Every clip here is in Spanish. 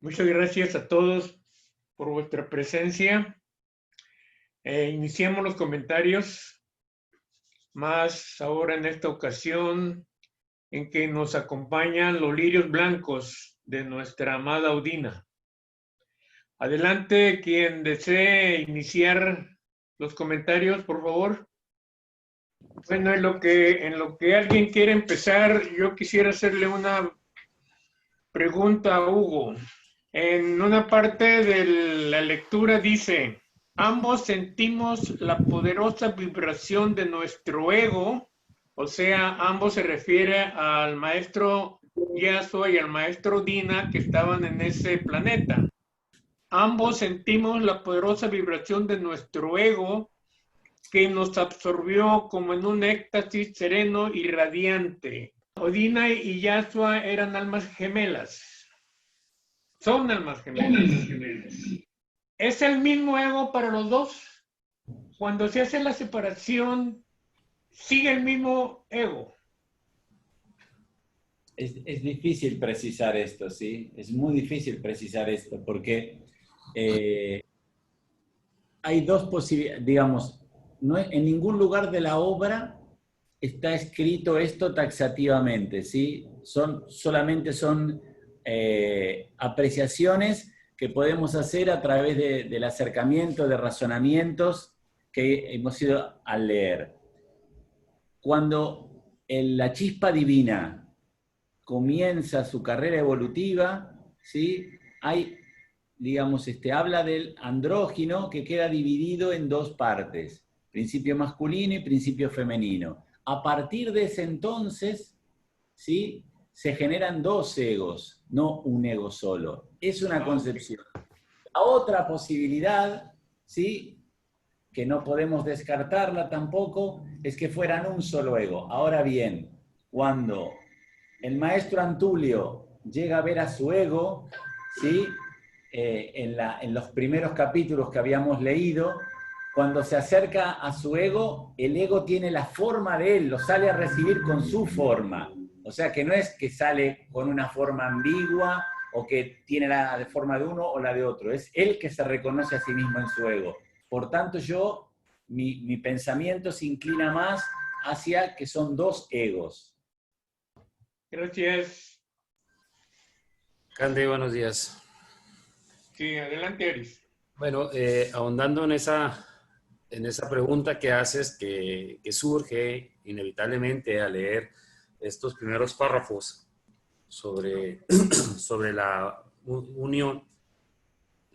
Muchas gracias a todos por vuestra presencia. Iniciamos los comentarios, más ahora en esta ocasión en que nos acompañan los lirios blancos de nuestra amada Odina. Adelante, quien desee iniciar los comentarios, por favor. Bueno, en lo que alguien quiere empezar, yo quisiera hacerle una pregunta a Hugo. En una parte de la lectura dice, ambos sentimos la poderosa vibración de nuestro ego, o sea, ambos se refiere al maestro Yasuo y al maestro Dina que estaban en ese planeta. Ambos sentimos la poderosa vibración de nuestro ego que nos absorbió como en un éxtasis sereno y radiante. Odina y Yasuo eran almas gemelas. Son almas gemelas. ¿Es el mismo ego para los dos? Cuando se hace la separación, ¿sigue el mismo ego? Es difícil precisar esto, ¿sí? Es muy difícil precisar esto, porque hay dos posibilidades, digamos, no, en ningún lugar de la obra está escrito esto taxativamente, ¿sí? Solamente son apreciaciones que podemos hacer a través del acercamiento, de razonamientos que hemos ido a leer. Cuando la chispa divina comienza su carrera evolutiva, ¿sí? Hay, digamos, habla del andrógino que queda dividido en dos partes, principio masculino y principio femenino. A partir de ese entonces, ¿sí? Se generan dos egos, no un ego solo. Es una concepción. La otra posibilidad, ¿sí? Que no podemos descartarla tampoco, es que fueran un solo ego. Ahora bien, cuando el maestro Antulio llega a ver a su ego, ¿sí? En los primeros capítulos que habíamos leído, cuando se acerca a su ego, el ego tiene la forma de él, lo sale a recibir con su forma. O sea que no es que sale con una forma ambigua o que tiene la forma de uno o la de otro, es él que se reconoce a sí mismo en su ego. Por tanto, mi pensamiento se inclina más hacia que son dos egos. Gracias. Candy, buenos días. Sí, adelante, Aris. Bueno, ahondando en esa pregunta que haces, que surge inevitablemente al leer estos primeros párrafos sobre la unión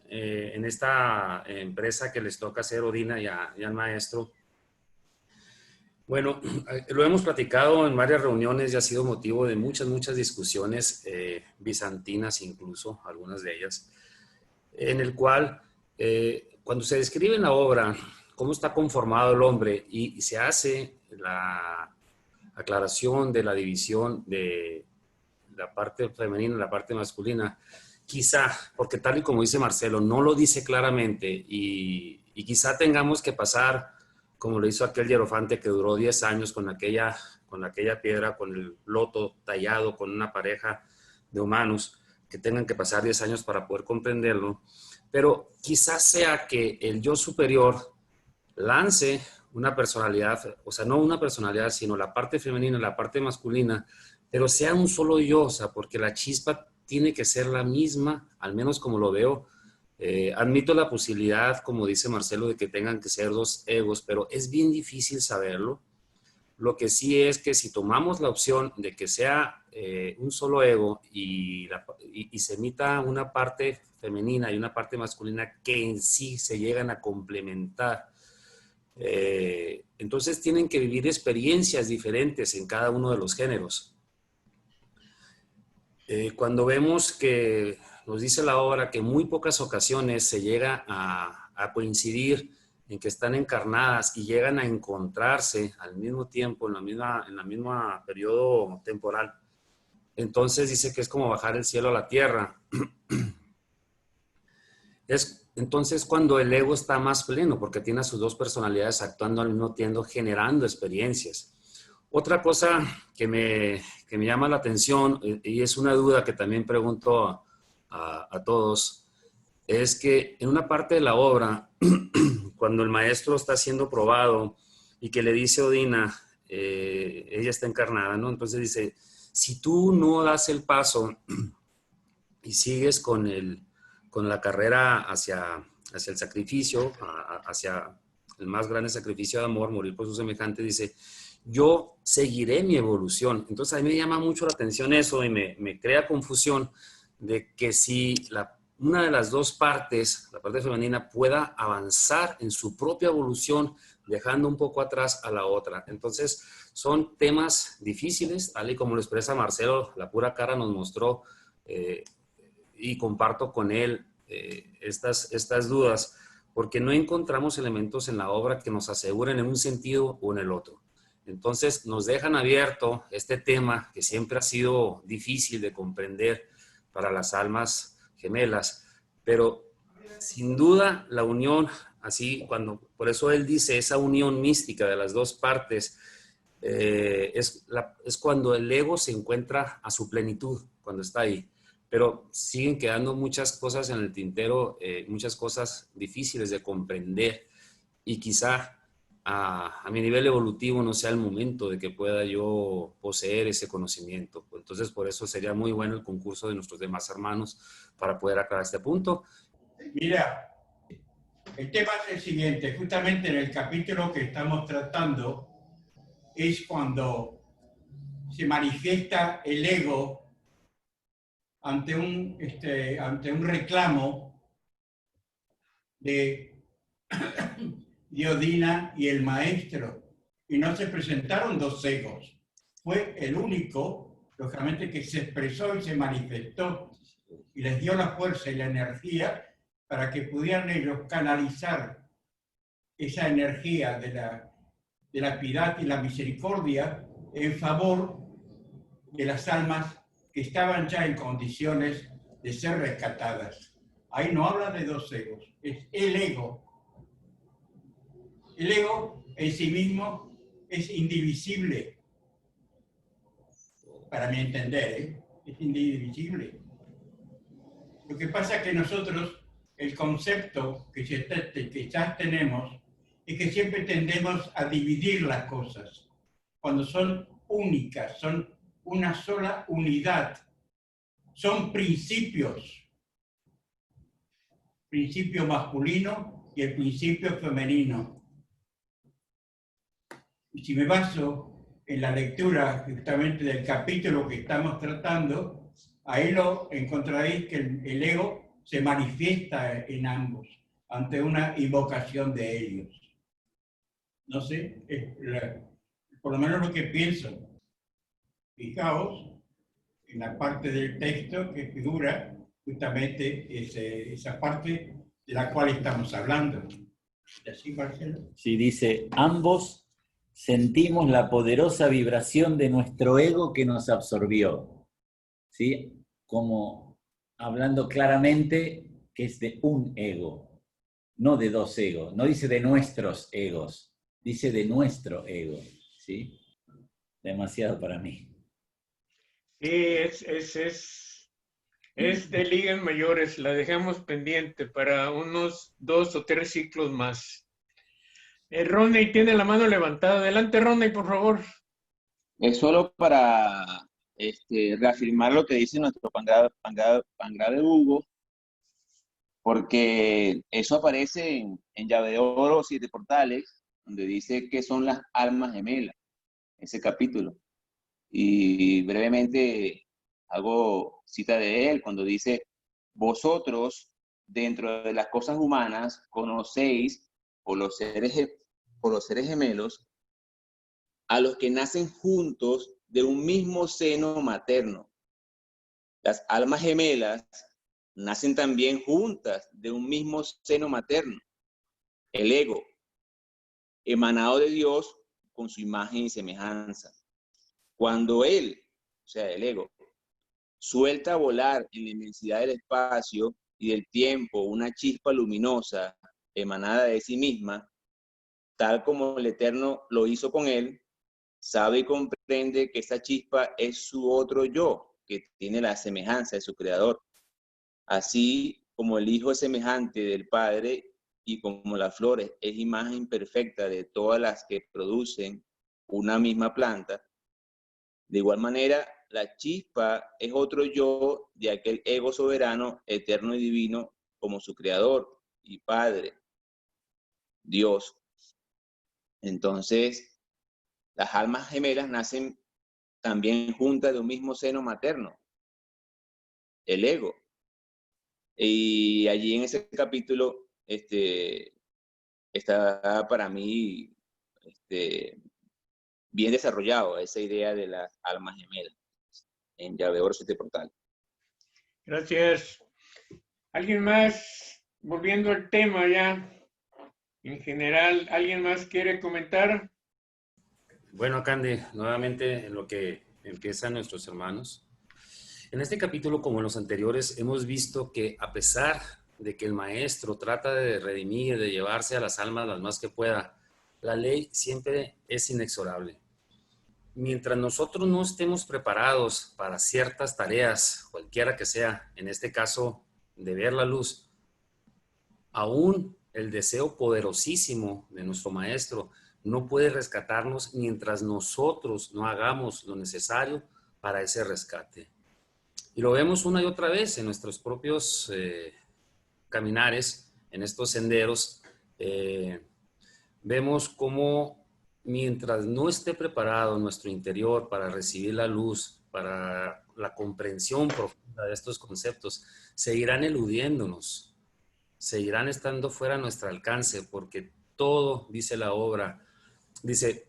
en esta empresa que les toca hacer Odina y al maestro. Bueno, lo hemos platicado en varias reuniones y ha sido motivo de muchas discusiones bizantinas, incluso algunas de ellas, en el cual cuando se describe en la obra cómo está conformado el hombre y se hace la aclaración de la división de la parte femenina y la parte masculina, quizá, porque tal y como dice Marcelo, no lo dice claramente y quizá tengamos que pasar como lo hizo aquel hierofante que duró 10 años con aquella piedra, con el loto tallado, con una pareja de humanos, que tengan que pasar 10 años para poder comprenderlo. Pero quizás sea que el yo superior lance una personalidad, o sea, no una personalidad, sino la parte femenina, la parte masculina, pero sea un solo yo, o sea, porque la chispa tiene que ser la misma, al menos como lo veo. Admito la posibilidad, como dice Marcelo, de que tengan que ser dos egos, pero es bien difícil saberlo. Lo que sí es que si tomamos la opción de que sea un solo ego y se emita una parte femenina y una parte masculina que en sí se llegan a complementar, entonces tienen que vivir experiencias diferentes en cada uno de los géneros. Cuando vemos que nos dice la obra que en muy pocas ocasiones se llega a coincidir en que están encarnadas y llegan a encontrarse al mismo tiempo, en la misma periodo temporal, entonces dice que es como bajar el cielo a la tierra. Es entonces cuando el ego está más pleno, porque tiene a sus dos personalidades actuando al mismo tiempo, generando experiencias. Otra cosa que me llama la atención, y es una duda que también pregunto a todos, es que en una parte de la obra, cuando el maestro está siendo probado y que le dice a Odina, ella está encarnada, ¿no? Entonces dice, si tú no das el paso y sigues con la carrera hacia el sacrificio, hacia el más grande sacrificio de amor, morir por su semejante, dice, yo seguiré mi evolución. Entonces a mí me llama mucho la atención eso y me crea confusión de que si una de las dos partes, la parte femenina, pueda avanzar en su propia evolución, dejando un poco atrás a la otra. Entonces son temas difíciles, tal y como lo expresa Marcelo, la pura cara nos mostró, y comparto con él estas dudas, porque no encontramos elementos en la obra que nos aseguren en un sentido o en el otro. Entonces nos dejan abierto este tema que siempre ha sido difícil de comprender para las almas gemelas, pero sin duda la unión, así por eso él dice esa unión mística de las dos partes, es cuando el ego se encuentra a su plenitud, cuando está ahí. Pero siguen quedando muchas cosas en el tintero, muchas cosas difíciles de comprender y quizá a mi nivel evolutivo no sea el momento de que pueda yo poseer ese conocimiento. Entonces, por eso sería muy bueno el concurso de nuestros demás hermanos para poder aclarar este punto. Mira, el tema es el siguiente, justamente en el capítulo que estamos tratando es cuando se manifiesta el ego ante un reclamo de Odina y el maestro. Y no se presentaron dos egos. Fue el único, lógicamente, que se expresó y se manifestó y les dio la fuerza y la energía para que pudieran ellos canalizar esa energía de la piedad y la misericordia en favor de las almas que estaban ya en condiciones de ser rescatadas. Ahí no habla de dos egos, es el ego. El ego en sí mismo es indivisible, para mi entender, es indivisible. Lo que pasa es que nosotros, el concepto que ya tenemos, es que siempre tendemos a dividir las cosas, cuando son únicas, son una sola unidad, son principio masculino y el principio femenino. Y si me baso en la lectura justamente del capítulo que estamos tratando, ahí lo encontraréis que el ego se manifiesta en ambos, ante una invocación de ellos. No sé, por lo menos lo que pienso. Fijaos en la parte del texto que figura justamente esa parte de la cual estamos hablando. ¿Así, Marcelo? Sí, dice, ambos sentimos la poderosa vibración de nuestro ego que nos absorbió. ¿Sí? Como hablando claramente que es de un ego, no de dos egos. No dice de nuestros egos, dice de nuestro ego. ¿Sí? Demasiado para mí. Sí, es de ligas mayores, la dejamos pendiente para unos 2 o 3 ciclos más. Ronnie tiene la mano levantada. Adelante, Ronnie, por favor. Es solo para reafirmar lo que dice nuestro Pangrave Hugo, porque eso aparece en Llave de Oro, 7 portales, donde dice que son las almas gemelas, ese capítulo. Y brevemente hago cita de él cuando dice, vosotros dentro de las cosas humanas conocéis por los seres gemelos a los que nacen juntos de un mismo seno materno. Las almas gemelas nacen también juntas de un mismo seno materno. El ego, emanado de Dios con su imagen y semejanza. Cuando él, o sea, el ego, suelta a volar en la inmensidad del espacio y del tiempo una chispa luminosa emanada de sí misma, tal como el Eterno lo hizo con él, sabe y comprende que esa chispa es su otro yo, que tiene la semejanza de su Creador. Así como el Hijo es semejante del Padre y como las flores es imagen perfecta de todas las que producen una misma planta, de igual manera, la chispa es otro yo de aquel ego soberano, eterno y divino como su creador y Padre, Dios. Entonces, las almas gemelas nacen también juntas de un mismo seno materno, el ego. Y allí en ese capítulo está para mí bien desarrollado esa idea de las almas gemelas en Llave de Oro 7 Portal. Gracias. ¿Alguien más? Volviendo al tema ya, en general, ¿alguien más quiere comentar? Bueno, Candy, nuevamente en lo que empiezan nuestros hermanos. En este capítulo, como en los anteriores, hemos visto que a pesar de que el maestro trata de redimir, de llevarse a las almas las más que pueda, la ley siempre es inexorable. Mientras nosotros no estemos preparados para ciertas tareas, cualquiera que sea, en este caso de ver la luz, aún el deseo poderosísimo de nuestro maestro no puede rescatarnos mientras nosotros no hagamos lo necesario para ese rescate. Y lo vemos una y otra vez en nuestros propios caminares, en estos senderos. Vemos cómo mientras no esté preparado nuestro interior para recibir la luz, para la comprensión profunda de estos conceptos, seguirán eludiéndonos, seguirán estando fuera de nuestro alcance, porque todo, dice la obra, dice,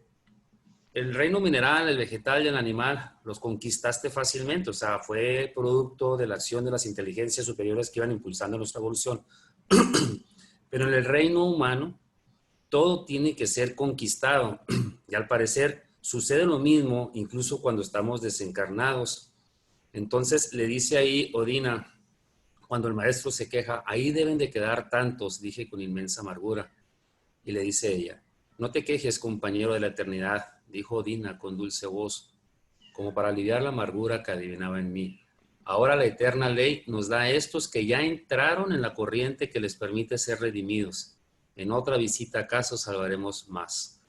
el reino mineral, el vegetal y el animal los conquistaste fácilmente, o sea, fue producto de la acción de las inteligencias superiores que iban impulsando nuestra evolución. Pero en el reino humano, todo tiene que ser conquistado. Y al parecer sucede lo mismo incluso cuando estamos desencarnados. Entonces le dice ahí Odina, cuando el maestro se queja, ahí deben de quedar tantos, dije con inmensa amargura. Y le dice ella, no te quejes, compañero de la eternidad, dijo Odina con dulce voz, como para aliviar la amargura que adivinaba en mí. Ahora la eterna ley nos da a estos que ya entraron en la corriente que les permite ser redimidos. En otra visita acaso salvaremos más.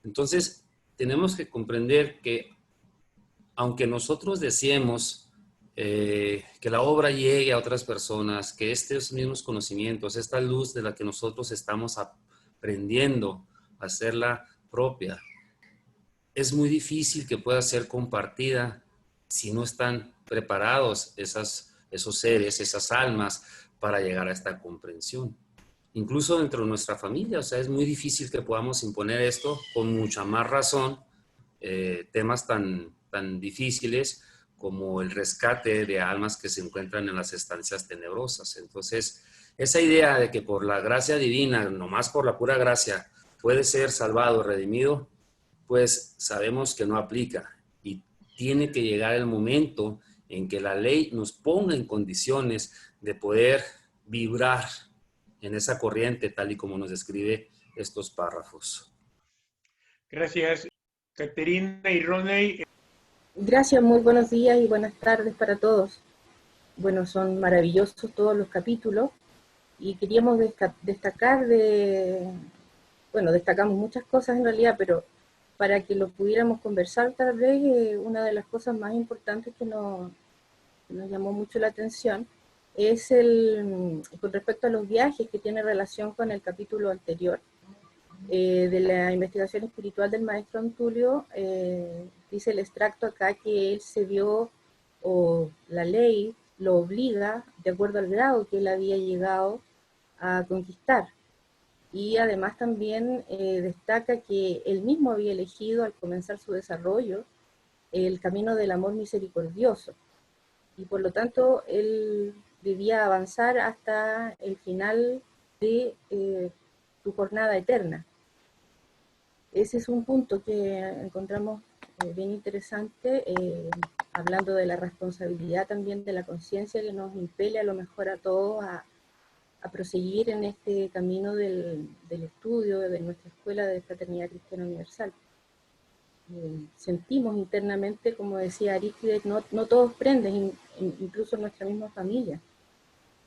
Entonces, tenemos que comprender que aunque nosotros deseemos que la obra llegue a otras personas, que estos mismos conocimientos, esta luz de la que nosotros estamos aprendiendo a hacerla propia, es muy difícil que pueda ser compartida si no están preparados esos seres, esas almas para llegar a esta comprensión. Incluso dentro de nuestra familia, o sea, es muy difícil que podamos imponer esto con mucha más razón, temas tan difíciles como el rescate de almas que se encuentran en las estancias tenebrosas. Entonces, esa idea de que por la gracia divina, nomás por la pura gracia, puede ser salvado, redimido, pues sabemos que no aplica y tiene que llegar el momento en que la ley nos ponga en condiciones de poder vibrar en esa corriente tal y como nos describe estos párrafos. Gracias, Caterina y Roney. Gracias, muy buenos días y buenas tardes para todos. Bueno, son maravillosos todos los capítulos y queríamos destacar destacamos muchas cosas en realidad, pero para que lo pudiéramos conversar tal vez, una de las cosas más importantes que nos llamó mucho la atención es con respecto a los viajes, que tiene relación con el capítulo anterior, de la investigación espiritual del maestro Antulio. Dice el extracto acá que él se vio, o la ley lo obliga, de acuerdo al grado que él había llegado a conquistar. Y además también destaca que él mismo había elegido al comenzar su desarrollo el camino del amor misericordioso. Y por lo tanto él debía avanzar hasta el final de su jornada eterna. Ese es un punto que encontramos bien interesante, hablando de la responsabilidad también de la conciencia que nos impele a lo mejor a todos a proseguir en este camino del estudio de nuestra escuela de Fraternidad Cristiana Universal. Sentimos internamente, como decía Arístides, no todos prenden, incluso en nuestra misma familia.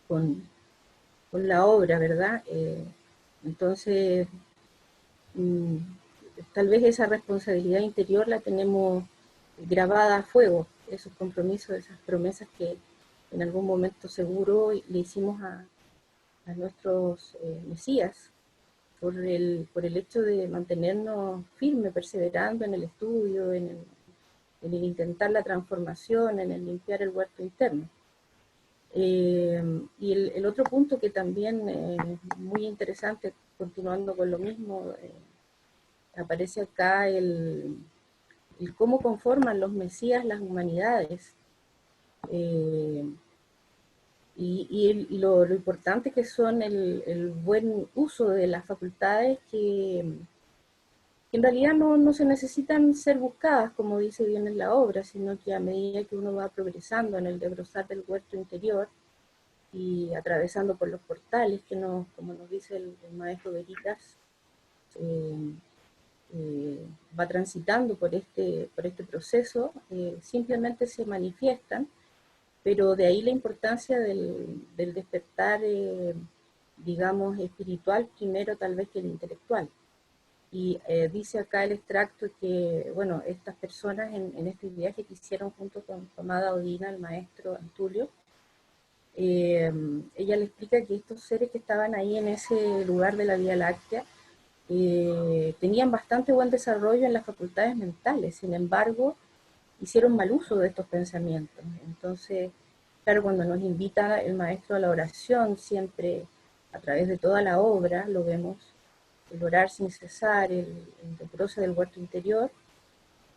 con la obra, ¿verdad? Entonces, tal vez esa responsabilidad interior la tenemos grabada a fuego, esos compromisos, esas promesas que en algún momento seguro le hicimos a nuestros mesías, por el hecho de mantenernos firmes, perseverando en el estudio, en el intentar la transformación, en el limpiar el huerto interno. Y el otro punto que también es muy interesante, continuando con lo mismo, aparece acá el cómo conforman los mesías las humanidades. Y lo importante que son el buen uso de las facultades que en realidad no se necesitan ser buscadas, como dice bien en la obra, sino que a medida que uno va progresando en el desbrozar del huerto interior y atravesando por los portales que como nos dice el maestro Veritas, va transitando por este proceso, simplemente se manifiestan, pero de ahí la importancia del despertar, digamos, espiritual primero tal vez que el intelectual. Y dice acá el extracto que, bueno, estas personas en este viaje que hicieron junto con Amada Odina, el maestro Antulio, ella le explica que estos seres que estaban ahí en ese lugar de la Vía Láctea tenían bastante buen desarrollo en las facultades mentales, sin embargo, hicieron mal uso de estos pensamientos. Entonces, claro, cuando nos invita el maestro a la oración, siempre a través de toda la obra, lo vemos, el orar sin cesar, el proceso del huerto interior.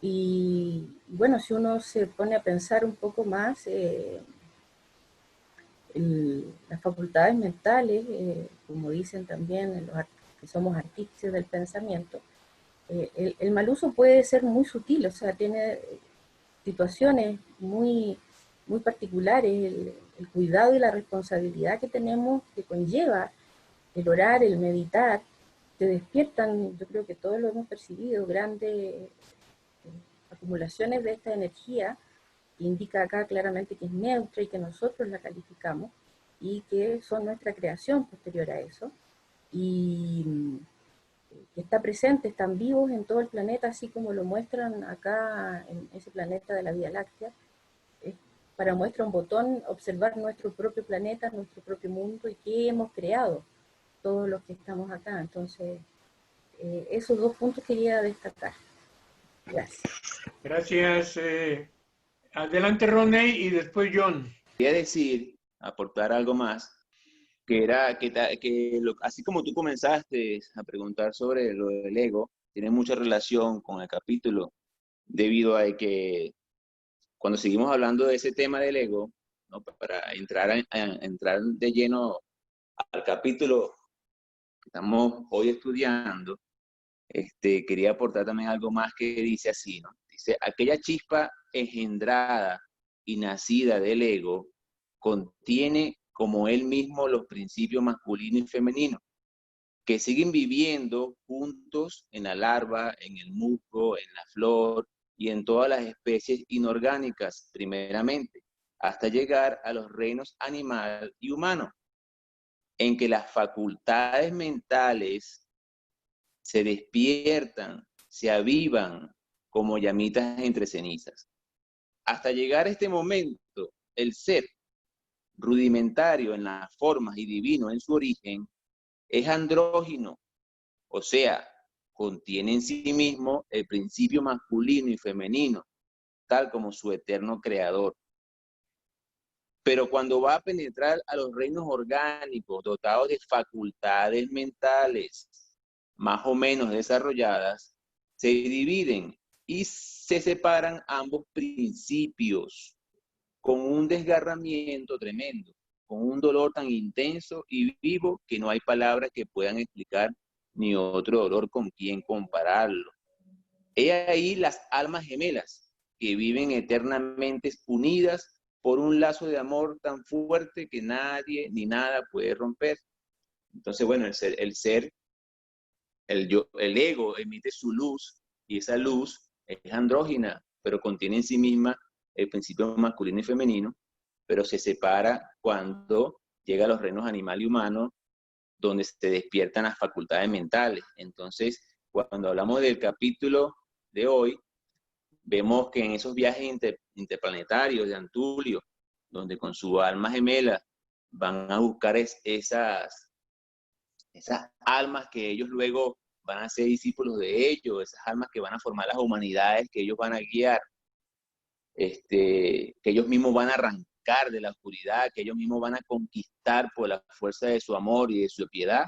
Y bueno, si uno se pone a pensar un poco más, las facultades mentales, como dicen también los que somos artífices del pensamiento, el mal uso puede ser muy sutil, o sea, tiene situaciones muy, muy particulares, el cuidado y la responsabilidad que tenemos, que conlleva el orar, el meditar, te despiertan, yo creo que todos lo hemos percibido, grandes acumulaciones de esta energía, que indica acá claramente que es neutra y que nosotros la calificamos, y que son nuestra creación posterior a eso, y que está presente, están vivos en todo el planeta, así como lo muestran acá en ese planeta de la Vía Láctea. Para muestra un botón, observar nuestro propio planeta, nuestro propio mundo y qué hemos creado todos los que estamos acá. Entonces, esos dos puntos quería destacar. Gracias. Gracias. Adelante, Ronnie, y después John. Quería decir, aportar algo más, que era que así como tú comenzaste a preguntar sobre lo del ego, tiene mucha relación con el capítulo, debido a que cuando seguimos hablando de ese tema del ego, ¿no? Para entrar de lleno al capítulo que estamos hoy estudiando, quería aportar también algo más que dice así, ¿no? Dice, aquella chispa engendrada y nacida del ego contiene como él mismo los principios masculino y femenino, que siguen viviendo juntos en la larva, en el musgo, en la flor y en todas las especies inorgánicas, primeramente, hasta llegar a los reinos animal y humano, en que las facultades mentales se despiertan, se avivan como llamitas entre cenizas. Hasta llegar a este momento, el ser rudimentario en las formas y divino en su origen, es andrógino, o sea, contiene en sí mismo el principio masculino y femenino, tal como su eterno creador. Pero cuando va a penetrar a los reinos orgánicos dotados de facultades mentales más o menos desarrolladas, se dividen y se separan ambos principios con un desgarramiento tremendo, con un dolor tan intenso y vivo que no hay palabras que puedan explicar ni otro dolor con quien compararlo. He ahí las almas gemelas que viven eternamente unidas por un lazo de amor tan fuerte que nadie ni nada puede romper. Entonces, bueno, el ego emite su luz y esa luz es andrógina, pero contiene en sí misma el principio masculino y femenino, pero se separa cuando llega a los reinos animal y humano, donde se despiertan las facultades mentales. Entonces, cuando hablamos del capítulo de hoy, vemos que en esos viajes interplanetarios de Antulio, donde con su alma gemela van a buscar esas almas que ellos luego van a ser discípulos de ellos, esas almas que van a formar las humanidades que ellos van a guiar, que ellos mismos van a arrancar de la oscuridad, que ellos mismos van a conquistar por la fuerza de su amor y de su piedad.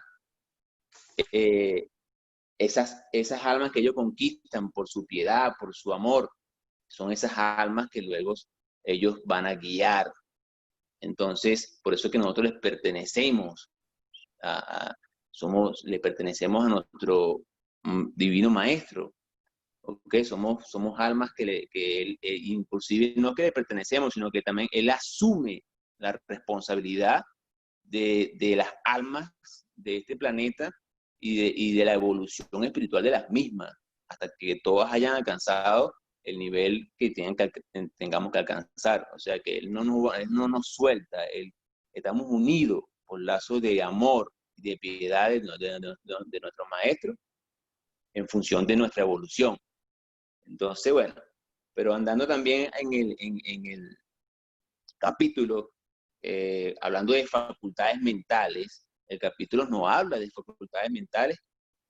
Esas almas que ellos conquistan por su piedad, por su amor, son esas almas que luego ellos van a guiar. Entonces, por eso es que nosotros les pertenecemos, le pertenecemos a nuestro divino maestro. ¿Okay? Somos almas que él, inclusive no que le pertenecemos, sino que también él asume la responsabilidad de las almas de este planeta y de la evolución espiritual de las mismas, hasta que todas hayan alcanzado el nivel que tengamos que alcanzar. O sea que él no nos suelta, estamos unidos por lazos de amor y de piedad de nuestro maestro en función de nuestra evolución. Entonces, bueno, pero andando también en el capítulo, hablando de facultades mentales, el capítulo no habla de facultades mentales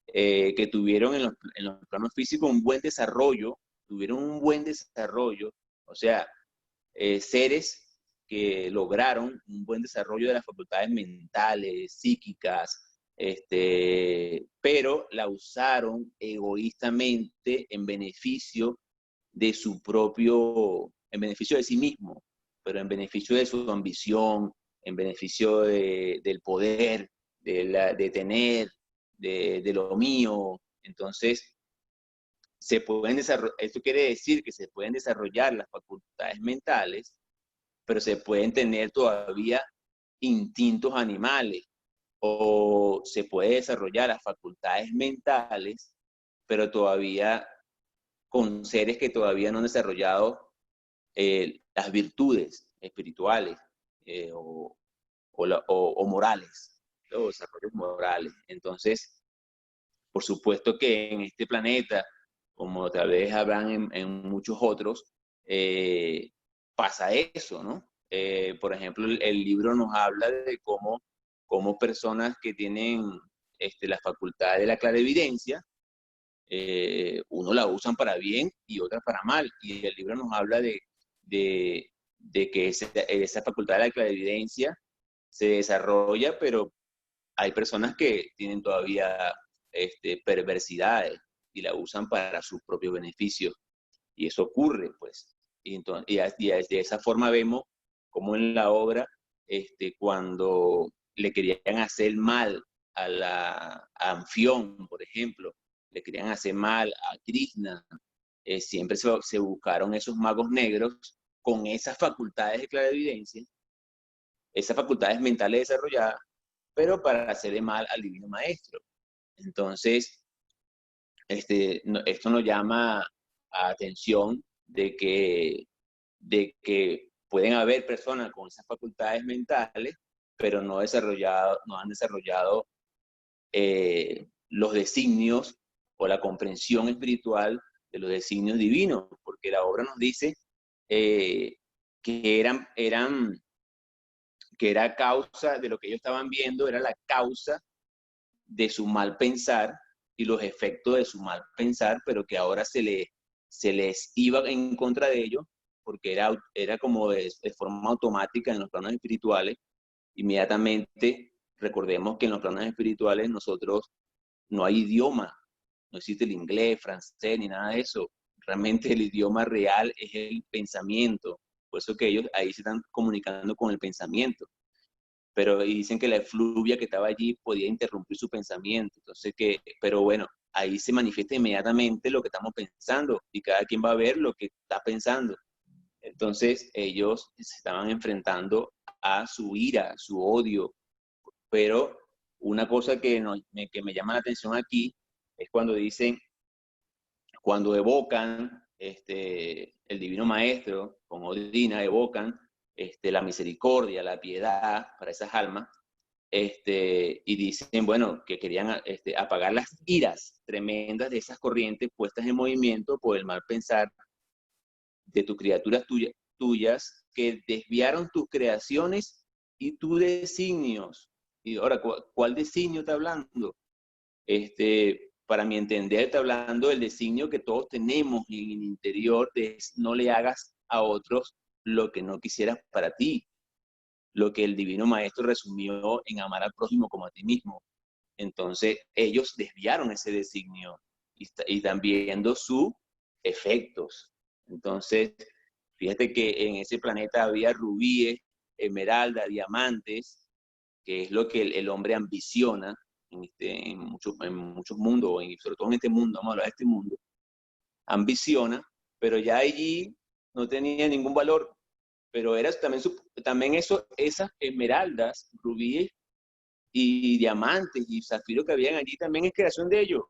que tuvieron en los planos físicos un buen desarrollo, o sea, seres que lograron un buen desarrollo de las facultades mentales, psíquicas, pero la usaron egoístamente en beneficio de en beneficio de sí mismo, pero en beneficio de su ambición, en beneficio del poder, de tener, de lo mío. Entonces, esto quiere decir que se pueden desarrollar las facultades mentales, pero se pueden tener todavía instintos animales, o se puede desarrollar las facultades mentales, pero todavía con seres que todavía no han desarrollado las virtudes espirituales o morales, los desarrollos morales. Entonces, por supuesto que en este planeta, como tal vez habrán en muchos otros, pasa eso, ¿no? Por ejemplo, el libro nos habla de cómo personas que tienen la facultad de la clarividencia, uno la usan para bien y otras para mal. Y el libro nos habla de que esa facultad de la clarividencia se desarrolla, pero hay personas que tienen todavía perversidades y la usan para sus propios beneficios. Y eso ocurre, pues. Y de esa forma vemos como en la obra, cuando le querían hacer mal a Anfión, por ejemplo, le querían hacer mal a Krishna, siempre se buscaron esos magos negros con esas facultades de clarividencia, esas facultades mentales desarrolladas, pero para hacerle mal al divino maestro. Entonces, esto nos llama a atención de que pueden haber personas con esas facultades mentales, pero no han desarrollado los designios o la comprensión espiritual de los designios divinos, porque la obra nos dice que era causa de lo que ellos estaban viendo, era la causa de su mal pensar y los efectos de su mal pensar, pero que ahora se les iba en contra de ellos, porque era como de forma automática en los planos espirituales. Inmediatamente, recordemos que en los planos espirituales nosotros no hay idioma, no existe el inglés, francés, ni nada de eso. Realmente el idioma real es el pensamiento. Por eso que ellos ahí se están comunicando con el pensamiento. Pero dicen que la efluvia que estaba allí podía interrumpir su pensamiento. Entonces pero bueno, ahí se manifiesta inmediatamente lo que estamos pensando y cada quien va a ver lo que está pensando. Entonces ellos se estaban enfrentando a su ira, su odio. Pero una cosa que me llama la atención aquí es cuando evocan el Divino Maestro con Odina, evocan la misericordia, la piedad para esas almas, y dicen, bueno, que querían apagar las iras tremendas de esas corrientes puestas en movimiento por el mal pensar de tus criaturas tuyas que desviaron tus creaciones y tus designios. Y ahora, ¿cuál designio está hablando? Para mi entender, está hablando del designio que todos tenemos en el interior de no le hagas a otros lo que no quisieras para ti. Lo que el Divino Maestro resumió en amar al prójimo como a ti mismo. Entonces, ellos desviaron ese designio y están viendo sus efectos. Entonces, fíjate que en ese planeta había rubíes, esmeralda, diamantes, que es lo que el hombre ambiciona en muchos mundos, sobre todo en este mundo, vamos a hablar de este mundo, ambiciona, pero ya allí no tenía ningún valor. Pero era también esas esmeraldas, rubíes y diamantes y zafiros que habían allí, también es creación de ellos.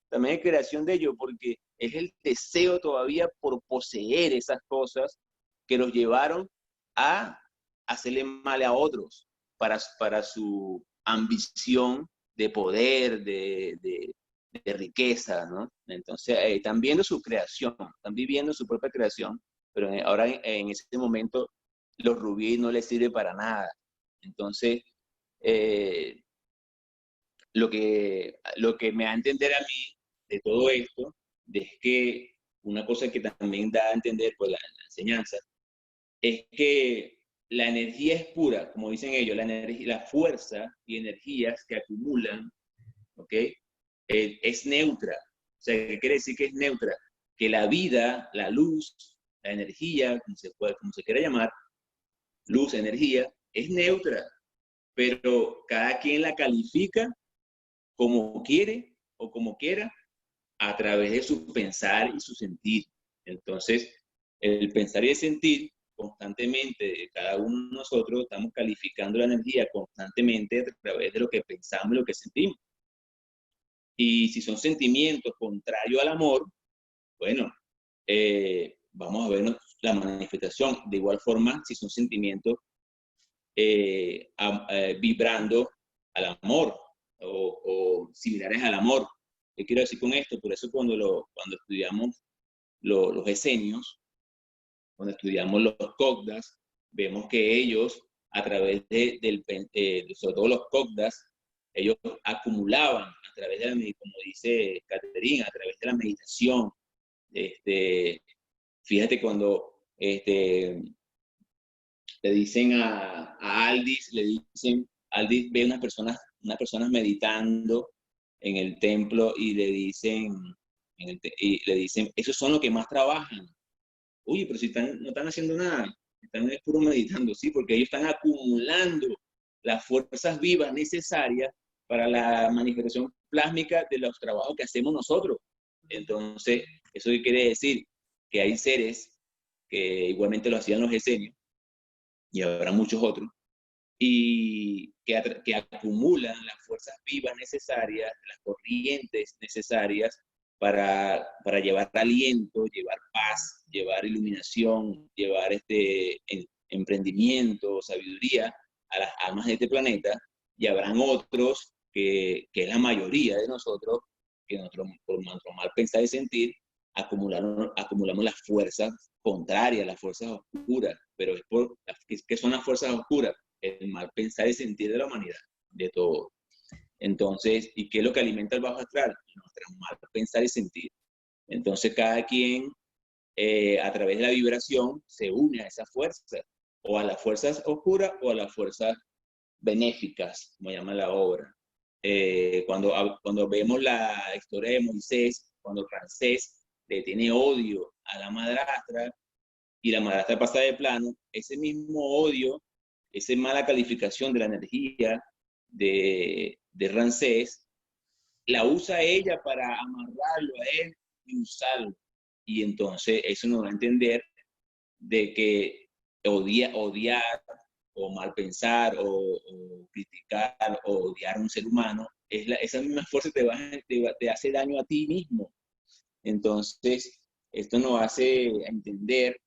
También es creación de ellos, porque es el deseo todavía por poseer esas cosas que los llevaron a hacerle mal a otros para su ambición de poder, de riqueza, ¿no? Entonces, están viendo su creación, están viviendo su propia creación, pero ahora en ese momento los rubíes no les sirve para nada. Entonces, lo que me da a entender a mí de todo esto es que una cosa que también da a entender por la enseñanza es que la energía es pura, como dicen ellos, la fuerza y energías que acumulan, ¿ok? Es neutra. O sea, ¿qué quiere decir que es neutra? Que la vida, la luz, la energía, como se quiera llamar, luz, energía, es neutra, pero cada quien la califica como quiere o como quiera a través de su pensar y su sentir. Entonces, el pensar y el sentir constantemente, cada uno de nosotros estamos calificando la energía constantemente a través de lo que pensamos y lo que sentimos. Y si son sentimientos contrarios al amor, bueno, vamos a ver la manifestación. De igual forma, si son sentimientos vibrando al amor o similares al amor. ¿Qué quiero decir con esto? Por eso cuando estudiamos los esenios, cuando estudiamos los Cogdas, vemos que ellos, a través sobre todo los Cogdas, ellos acumulaban a través de como dice Caterina, a través de la meditación. Fíjate cuando le dicen a Aldis, Aldis ve unas personas meditando en el templo y le dicen, esos son los que más trabajan. Oye, pero si no están haciendo nada, están puro meditando, sí, porque ellos están acumulando las fuerzas vivas necesarias para la manifestación plásmica de los trabajos que hacemos nosotros. Entonces, ¿eso qué quiere decir? Que hay seres que igualmente lo hacían los esenios, y habrá muchos otros, y que acumulan las fuerzas vivas necesarias, las corrientes necesarias para llevar aliento, llevar paz, llevar iluminación, llevar emprendimiento, sabiduría a las almas de este planeta, y habrán otros que es la mayoría de nosotros, que por nuestro mal pensar y sentir, acumulamos las fuerzas contrarias, las fuerzas oscuras. Pero ¿qué son las fuerzas oscuras? El mal pensar y sentir de la humanidad, de todo. Entonces, ¿y qué es lo que alimenta el bajo astral? Nuestro mal pensar y sentir. Entonces, cada quien, a través de la vibración, se une a esas fuerzas, o a las fuerzas oscuras o a las fuerzas benéficas, como llama la obra. Cuando vemos la historia de Moisés, cuando Ramsés le tiene odio a la madrastra y la madrastra pasa de plano, ese mismo odio, esa mala calificación de la energía de Ramsés, la usa ella para amarrarlo a él y usarlo. Y entonces eso nos da a entender de que odiar o mal pensar o criticar o odiar a un ser humano, esa misma fuerza te hace daño a ti mismo. Entonces, esto nos hace entender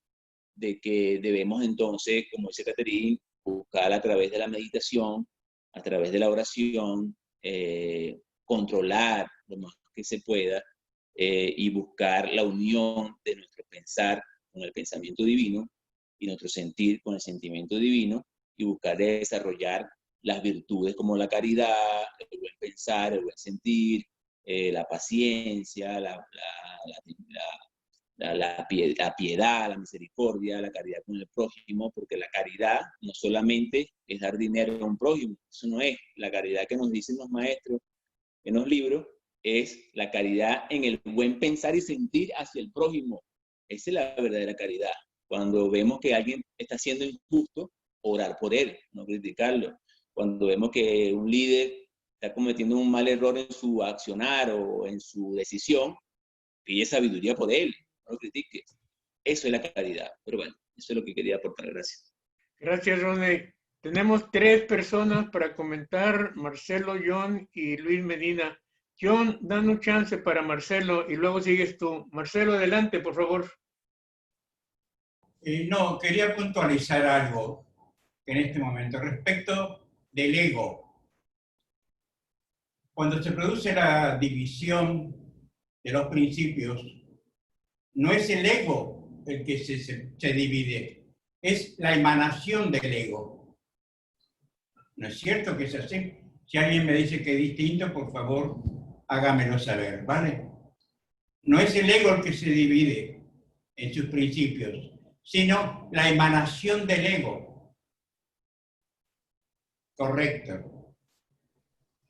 de que debemos entonces, como dice Catherine, buscar a través de la meditación, a través de la oración, controlar lo más que se pueda y buscar la unión de nuestro pensar con el pensamiento divino y nuestro sentir con el sentimiento divino y buscar desarrollar las virtudes como la caridad, el buen pensar, el buen sentir, la paciencia, la piedad, la misericordia, la caridad con el prójimo, porque la caridad no solamente es dar dinero a un prójimo, eso no es. La caridad que nos dicen los maestros en los libros es la caridad en el buen pensar y sentir hacia el prójimo. Esa es la verdadera caridad. Cuando vemos que alguien está siendo injusto, orar por él, no criticarlo. Cuando vemos que un líder está cometiendo un mal error en su accionar o en su decisión, pide sabiduría por él, no lo critiques. Eso es la caridad. Pero bueno, eso es lo que quería aportar. Gracias. Gracias, Ronnie. Tenemos 3 personas para comentar, Marcelo, John y Luis Medina. John, danos chance para Marcelo y luego sigues tú. Marcelo, adelante, por favor. No, quería puntualizar algo en este momento respecto del ego. Cuando se produce la división de los principios, no es el ego el que se divide, es la emanación del ego. ¿No es cierto que es así? Si alguien me dice que es distinto, por favor, hágamelo saber, ¿vale? No es el ego el que se divide en sus principios, sino la emanación del ego. Correcto.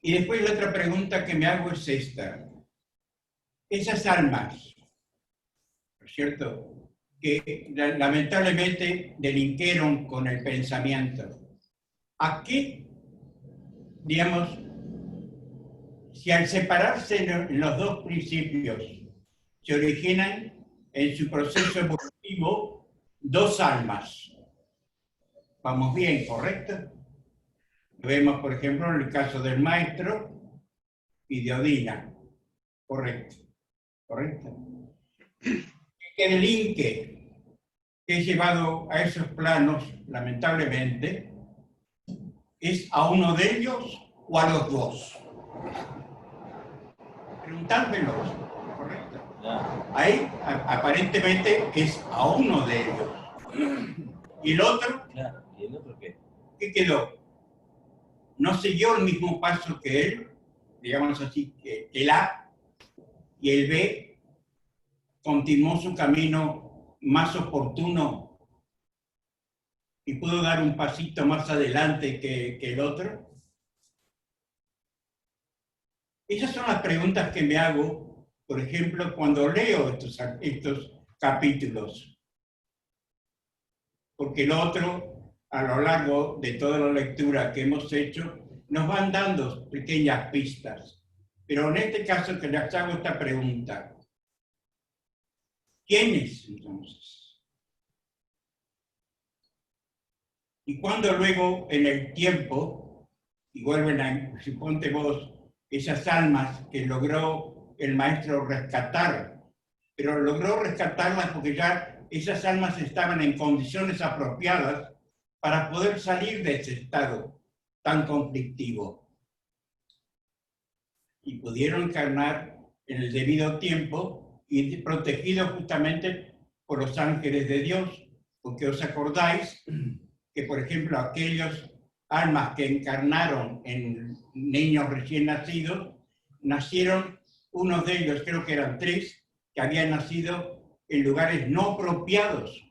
Y después la otra pregunta que me hago es esta. Esas almas, ¿no es cierto?, que lamentablemente delinquieron con el pensamiento, ¿a qué, digamos, si al separarse los dos principios se originan en su proceso evolutivo dos almas? Vamos bien, ¿correcto? Lo vemos, por ejemplo, en el caso del maestro y de Odina. Correcto. ¿Correcto? Que delinque, que es llevado a esos planos, lamentablemente, ¿es a uno de ellos o a los dos? Preguntármelos, ¿correcto? Ahí aparentemente es a uno de ellos. ¿Y el otro? ¿Y el otro qué? ¿Qué quedó? ¿No siguió el mismo paso que él? Digamos así, que el A y el B continuó su camino más oportuno y pudo dar un pasito más adelante que el otro. Esas son las preguntas que me hago, por ejemplo, cuando leo estos capítulos. Porque el otro, a lo largo de toda la lectura que hemos hecho, nos van dando pequeñas pistas. Pero en este caso que les hago esta pregunta. ¿Quiénes entonces? Y cuando luego en el tiempo, y vuelven a, suponte vos, esas almas que logró el maestro rescatar, pero logró rescatarlas porque ya esas almas estaban en condiciones apropiadas para poder salir de ese estado tan conflictivo. Y pudieron encarnar en el debido tiempo y protegidos justamente por los ángeles de Dios, porque os acordáis que, por ejemplo, aquellos almas que encarnaron en niños recién nacidos, nacieron, unos de ellos, creo que eran 3, que habían nacido en lugares no apropiados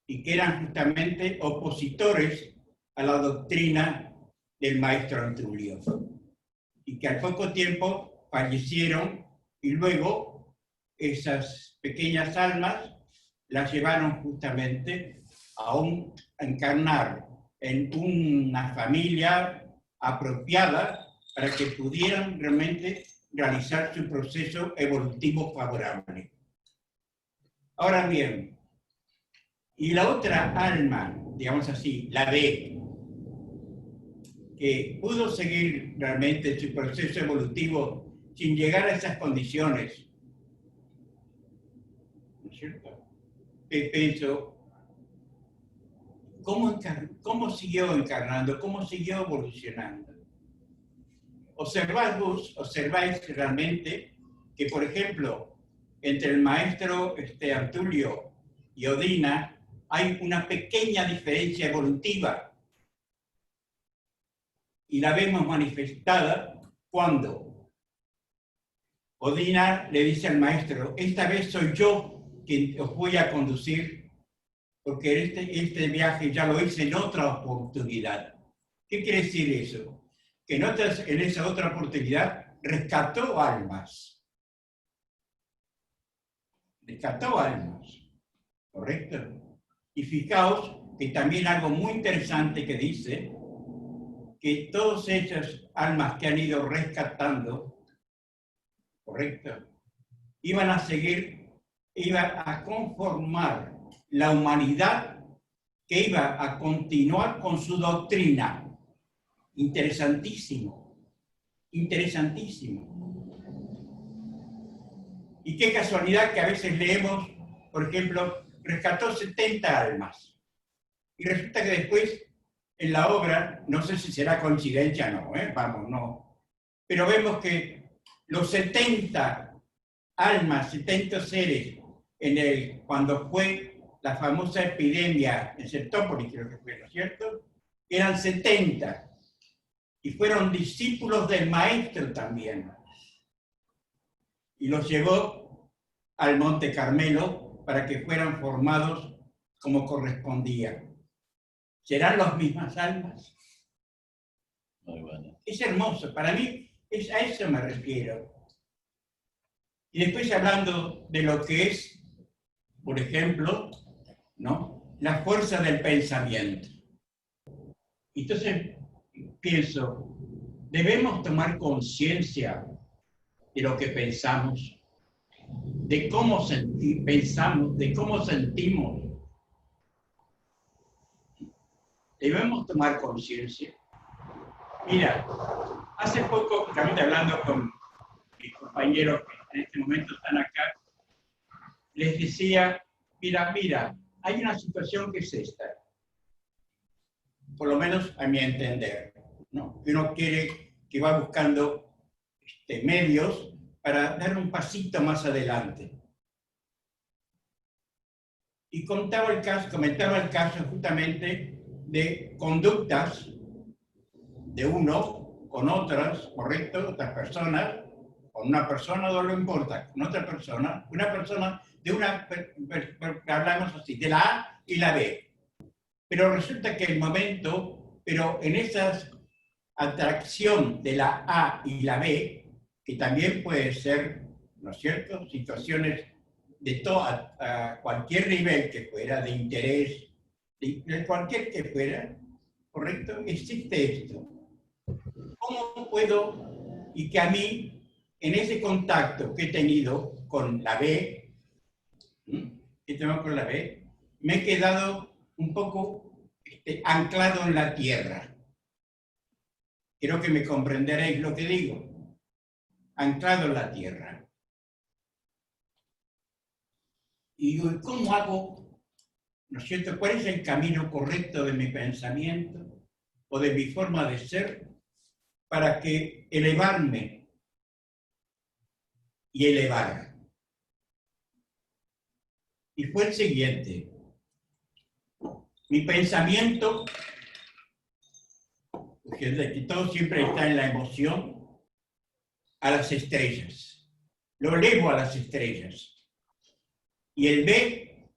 y que eran justamente opositores a la doctrina del maestro Antulio. Y que al poco tiempo fallecieron y luego esas pequeñas almas las llevaron justamente a encarnar en una familia apropiada para que pudieran realmente realizar su proceso evolutivo favorable. Ahora bien, y la otra alma, digamos así, la B, que pudo seguir realmente su proceso evolutivo sin llegar a esas condiciones, ¿no es cierto? Pienso ¿cómo siguió encarnando? ¿Cómo siguió evolucionando? Observáis realmente que, por ejemplo, entre el maestro Antulio y Odina hay una pequeña diferencia evolutiva. Y la vemos manifestada cuando Odina le dice al maestro: esta vez soy yo quien os voy a conducir, porque este viaje ya lo hice en otra oportunidad. ¿Qué quiere decir eso? Que en esa otra oportunidad rescató almas. Rescató almas, ¿correcto? Y fijaos que también algo muy interesante que dice, que todas esas almas que han ido rescatando, ¿correcto?, iban a conformar la humanidad que iba a continuar con su doctrina. Interesantísimo, interesantísimo. Y qué casualidad que a veces leemos, por ejemplo, rescató 70 almas. Y resulta que después, en la obra, no sé si será coincidencia o no, vamos, no. Pero vemos que los 70 almas, 70 seres, cuando fue la famosa epidemia en Septópolis, creo que fue, ¿no es cierto?, eran 70. Y fueron discípulos del maestro también. Y los llevó al Monte Carmelo para que fueran formados como correspondía. ¿Serán las mismas almas? Muy bueno. Es hermoso, para mí a eso me refiero. Y después hablando de lo que es, por ejemplo, ¿no?, la fuerza del pensamiento. Entonces pienso, debemos tomar conciencia de lo que pensamos, de cómo pensamos, de cómo sentimos. Debemos tomar conciencia. Mira, hace poco, también hablando con mis compañeros que en este momento están acá, les decía, mira, hay una situación que es esta, por lo menos a mi entender, ¿no? Uno que va buscando medios para dar un pasito más adelante. Y comentaba el caso justamente de conductas de uno con otras, ¿correcto? Otras personas, con una persona no lo importa, con otra persona, una persona hablamos así, de la A y la B. Pero resulta que en esa atracción de la A y la B, que también puede ser, ¿no es cierto?, situaciones a cualquier nivel que fuera, de interés, de cualquier que fuera, ¿correcto? Existe esto. ¿Cómo puedo, y que a mí, en ese contacto que he tenido con la B, me he quedado un poco anclado en la tierra? Creo que me comprenderéis lo que digo. Anclado en la tierra. Y digo, ¿cómo hago? ¿No es cierto? ¿Cuál es el camino correcto de mi pensamiento o de mi forma de ser para que elevarme y elevar? Y fue el siguiente. Mi pensamiento, porque todo siempre está en la emoción, a las estrellas. Lo elevo a las estrellas. Y el B,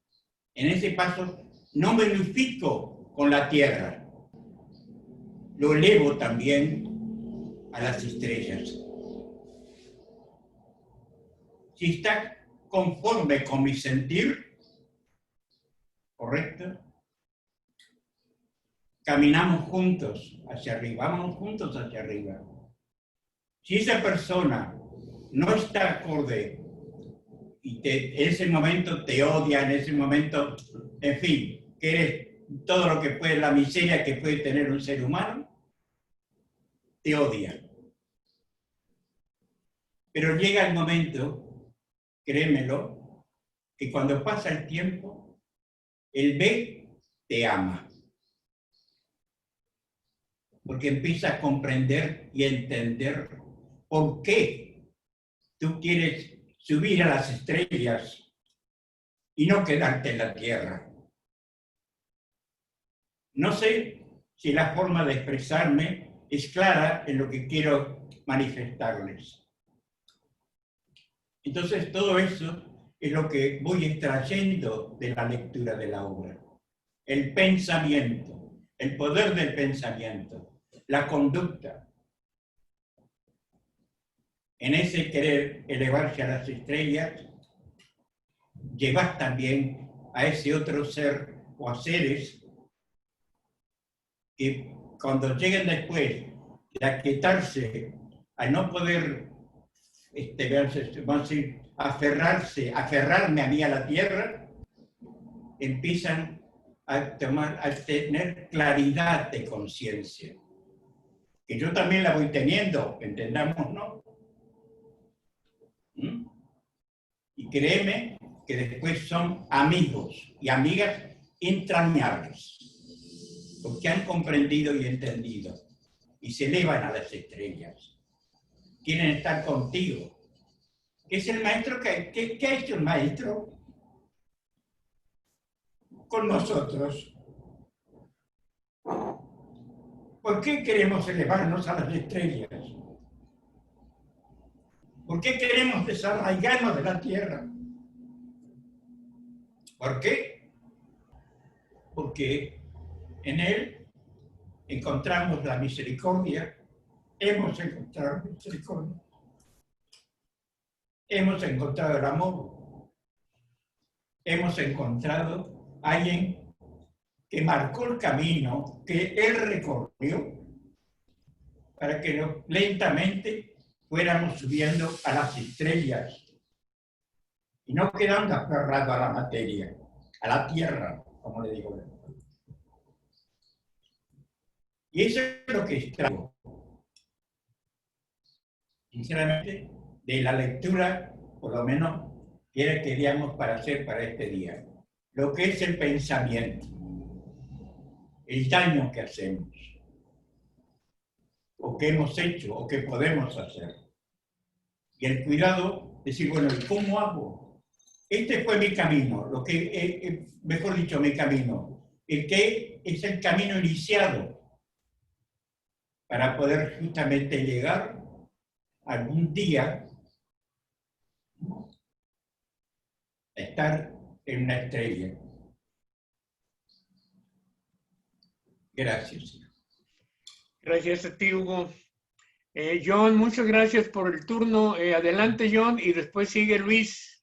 en ese paso, no me unifico con la tierra. Lo elevo también a las estrellas. Si está conforme con mi sentir, ¿correcto?, caminamos juntos hacia arriba, vamos juntos hacia arriba. Si esa persona no está acorde y en ese momento te odia, en ese momento, en fin, que eres todo lo que puede, la miseria que puede tener un ser humano, te odia. Pero llega el momento, créemelo, que cuando pasa el tiempo, el B te ama. porque empieza a comprender y a entender por qué tú quieres subir a las estrellas y no quedarte en la tierra. No sé si la forma de expresarme es clara en lo que quiero manifestarles. Entonces, todo eso es lo que voy extrayendo de la lectura de la obra. El pensamiento, el poder del pensamiento, la conducta. En ese querer elevarse a las estrellas, llevas también a ese otro ser o a seres que cuando lleguen después de aquietarse, al no poder vamos a decir, aferrarme a mí a la tierra, empiezan a tener claridad de conciencia. Que yo también la voy teniendo, entendamos, ¿no? Y créeme que después son amigos y amigas entrañables, porque han comprendido y entendido, y se elevan a las estrellas. Quieren estar contigo. ¿Qué es el maestro? ¿Qué ha hecho el maestro con nosotros? ¿Por qué queremos elevarnos a las estrellas? ¿Por qué queremos desarraigarnos de la tierra? ¿Por qué? Porque en él encontramos la misericordia, hemos encontrado misericordia, hemos encontrado el amor, hemos encontrado a alguien que marcó el camino que él recorrió para que lentamente fuéramos subiendo a las estrellas y no quedando aferrados a la materia, a la tierra, como le digo. Y eso es lo que extraigo, sinceramente, de la lectura, por lo menos, que queríamos para hacer para este día. Lo que es el pensamiento, el daño que hacemos, o que hemos hecho, o que podemos hacer. Y el cuidado de decir, bueno, ¿y cómo hago? Este fue mi camino, lo que, mejor dicho, mi camino, el que es el camino iniciado para poder justamente llegar algún día a estar en una estrella. Gracias. Gracias a ti, Hugo. John, muchas gracias por el turno. Adelante, John, y después sigue Luis.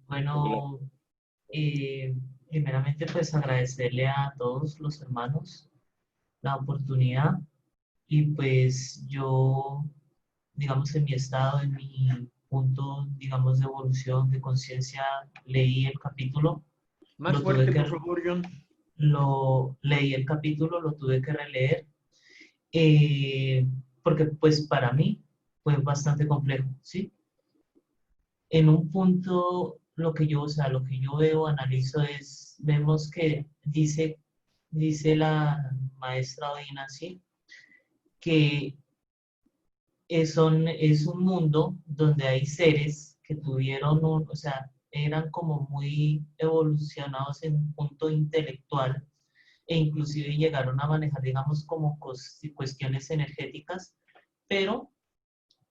Bueno, primeramente pues agradecerle a todos los hermanos la oportunidad y pues yo, digamos, en mi estado, en mi punto, digamos, de evolución de conciencia, leí el capítulo. Más fuerte, por favor, John. Leí el capítulo, lo tuve que releer, porque pues para mí fue bastante complejo, ¿sí? En un punto, lo que yo veo, analizo vemos que dice la maestra Odina, ¿sí? Que es un mundo donde hay seres que tuvieron eran como muy evolucionados en un punto intelectual e inclusive llegaron a manejar, digamos, como cuestiones energéticas, pero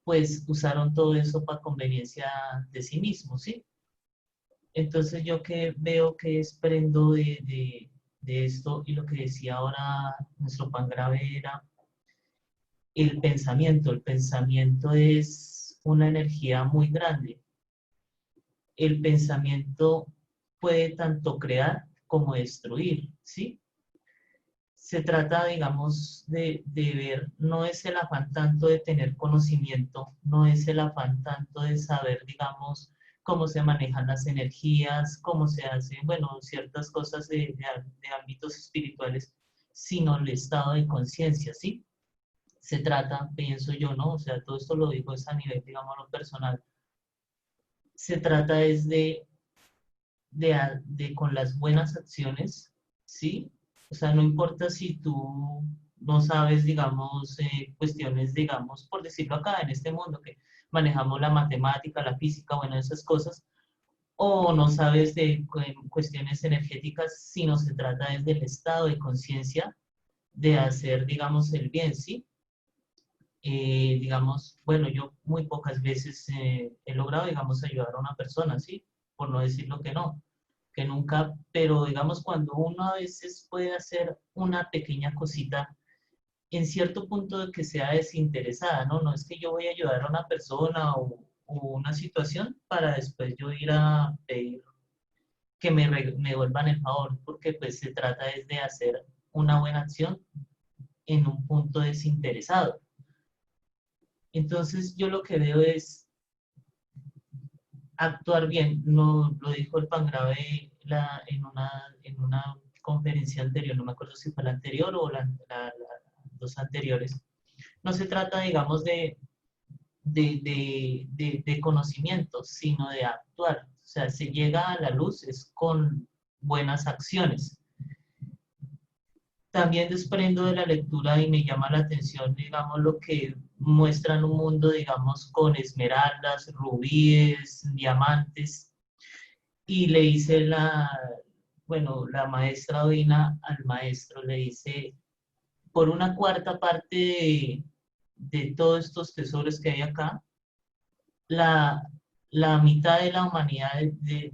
pues usaron todo eso para conveniencia de sí mismos, ¿sí? Entonces yo que veo que desprendo de esto y lo que decía ahora nuestro Pangrave era el pensamiento. El pensamiento es una energía muy grande. El pensamiento puede tanto crear como destruir, ¿sí? Se trata, digamos, de ver, no es el afán tanto de tener conocimiento, no es el afán tanto de saber, digamos, cómo se manejan las energías, cómo se hacen, bueno, ciertas cosas de ámbitos espirituales, sino el estado de conciencia, ¿sí? Se trata, pienso yo, ¿no? O sea, todo esto lo digo es a nivel, digamos, lo personal. Se trata es de con las buenas acciones, ¿sí? O sea, no importa si tú no sabes, digamos, cuestiones, digamos, por decirlo acá, en este mundo que manejamos la matemática, la física, bueno, esas cosas, o no sabes de cuestiones energéticas, sino se trata desde el estado de conciencia de hacer, digamos, el bien, ¿sí? Digamos, bueno, yo muy pocas veces he logrado, digamos, ayudar a una persona, ¿sí? Por no decirlo que nunca, pero digamos, cuando uno a veces puede hacer una pequeña cosita, en cierto punto de que sea desinteresada, ¿no? No es que yo voy a ayudar a una persona o una situación para después yo ir a pedir que me vuelvan el favor, porque pues se trata es de hacer una buena acción en un punto desinteresado. Entonces yo lo que veo es actuar bien. No, lo dijo el Pangrave en una conferencia anterior, no me acuerdo si fue la anterior o las dos anteriores. No se trata, digamos, de conocimientos, sino de actuar. O sea, se llega a la luz es con buenas acciones. También desprendo de la lectura y me llama la atención, digamos, lo que muestran un mundo, digamos, con esmeraldas, rubíes, diamantes. Y le dice bueno, la maestra Odina al maestro, le dice, por una cuarta parte de todos estos tesoros que hay acá, la, la mitad de la humanidad de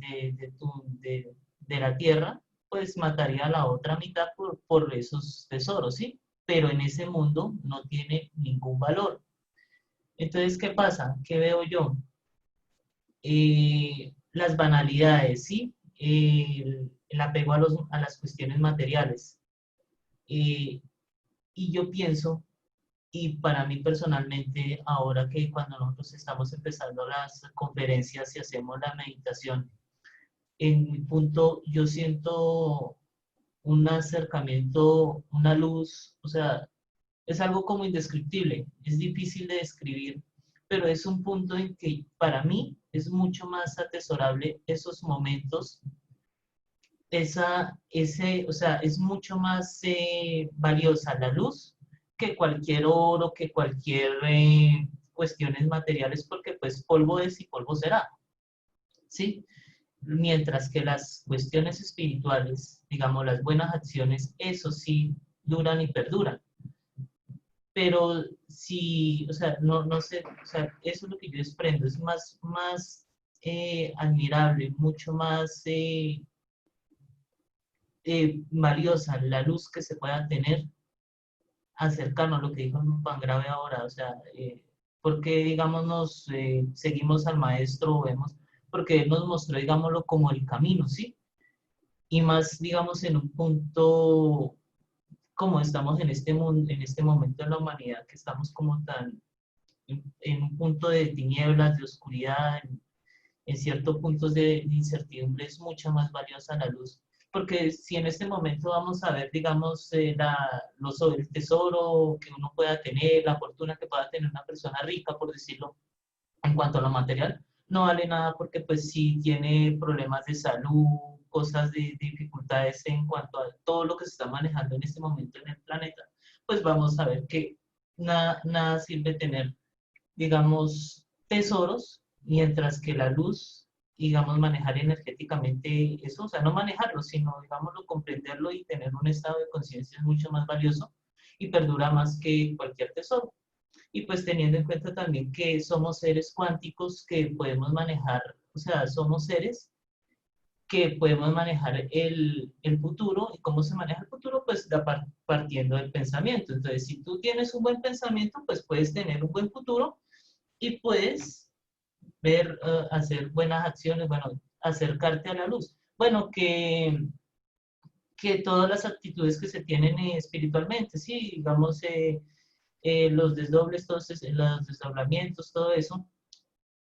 la Tierra, pues mataría a la otra mitad por esos tesoros, ¿sí? Pero en ese mundo no tiene ningún valor. Entonces, ¿qué pasa? ¿Qué veo yo? Las banalidades, ¿sí? El apego a las cuestiones materiales. Y yo pienso, y para mí personalmente, ahora que cuando nosotros estamos empezando las conferencias y hacemos la meditación, en mi punto yo siento un acercamiento, una luz, o sea, es algo como indescriptible, es difícil de describir, pero es un punto en que para mí es mucho más atesorable esos momentos, o sea, es mucho más valiosa la luz que cualquier oro, que cualquier cuestiones materiales, porque pues polvo es y polvo será, ¿sí? Mientras que las cuestiones espirituales, digamos, las buenas acciones, eso sí duran y perduran. Pero si, o sea, no sé, o sea, eso es lo que yo desprendo, es más admirable, mucho más valiosa la luz que se pueda tener acercarnos a lo que dijo el Pangrave ahora, o sea, porque, digamos, nos seguimos al maestro, vemos, porque él nos mostró, digámoslo, como el camino, ¿sí? Y más, digamos, en un punto como estamos en este mundo, en este momento en la humanidad, que estamos como tan en un punto de tinieblas, de oscuridad, en ciertos puntos de incertidumbre, es mucho más valiosa la luz. Porque si en este momento vamos a ver, digamos, el tesoro que uno pueda tener, la fortuna que pueda tener una persona rica, por decirlo, en cuanto a lo material, no vale nada porque pues si tiene problemas de salud, cosas de dificultades en cuanto a todo lo que se está manejando en este momento en el planeta, pues vamos a ver que nada sirve tener, digamos, tesoros, mientras que la luz, digamos, manejar energéticamente eso, o sea, no manejarlo, sino, digámoslo, comprenderlo y tener un estado de conciencia es mucho más valioso y perdura más que cualquier tesoro. Y pues teniendo en cuenta también que somos seres cuánticos que podemos manejar, o sea, somos seres que podemos manejar el futuro. ¿Y cómo se maneja el futuro? Pues partiendo del pensamiento. Entonces, si tú tienes un buen pensamiento, pues puedes tener un buen futuro y puedes ver, hacer buenas acciones, bueno, acercarte a la luz. Bueno, que todas las actitudes que se tienen espiritualmente, sí, digamos, los desdobles, los desdoblamientos, todo eso,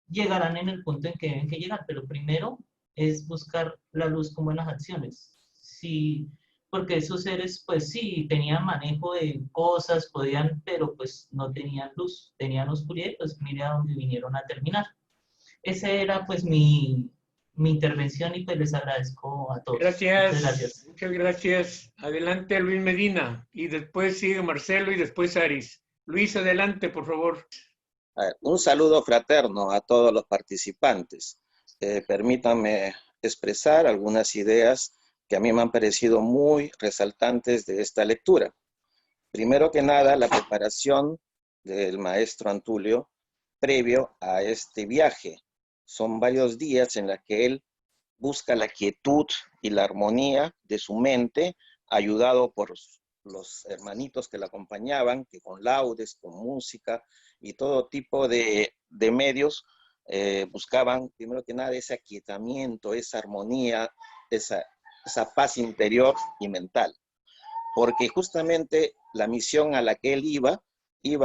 llegarán en el punto en que deben que llegar, pero primero es buscar la luz con buenas acciones. Sí, porque esos seres, pues sí, tenían manejo de cosas, podían, pero pues no tenían luz, tenían oscuridad, pues mire a dónde vinieron a terminar. Ese era pues mi intervención y pues les agradezco a todos. Gracias. Muchas gracias. Muchas gracias. Adelante, Luis Medina. Y después sigue Marcelo y después Aris. Luis, adelante, por favor. Un saludo fraterno a todos los participantes. Permítanme expresar algunas ideas que a mí me han parecido muy resaltantes de esta lectura. Primero que nada, la preparación del maestro Antulio previo a este viaje. Son varios días en los que él busca la quietud y la armonía de su mente, ayudado por los hermanitos que le acompañaban, que con laudes, con música y todo tipo de medios buscaban, primero que nada, ese aquietamiento, esa armonía, esa paz interior y mental. Porque justamente la misión a la que él iba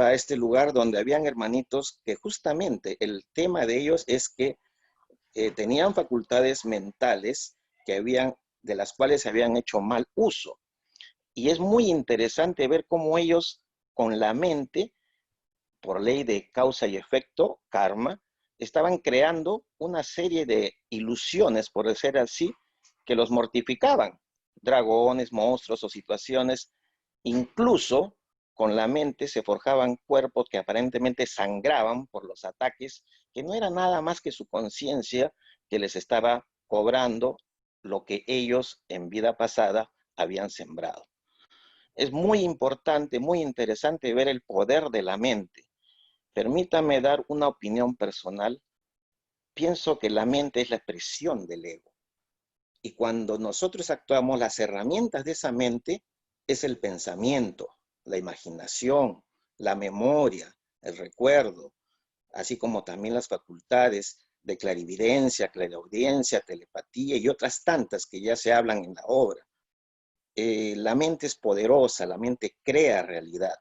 a este lugar donde habían hermanitos que justamente el tema de ellos es que tenían facultades mentales de las cuales se habían hecho mal uso. Y es muy interesante ver cómo ellos, con la mente, por ley de causa y efecto, karma, estaban creando una serie de ilusiones, por decir así, que los mortificaban. Dragones, monstruos o situaciones, incluso con la mente se forjaban cuerpos que aparentemente sangraban por los ataques, que no era nada más que su conciencia que les estaba cobrando lo que ellos en vida pasada habían sembrado. Es muy importante, muy interesante ver el poder de la mente. Permítame dar una opinión personal. Pienso que la mente es la expresión del ego. Y cuando nosotros actuamos, las herramientas de esa mente es el pensamiento, la imaginación, la memoria, el recuerdo, así como también las facultades de clarividencia, clariaudiencia, telepatía y otras tantas que ya se hablan en la obra. La mente es poderosa, la mente crea realidad.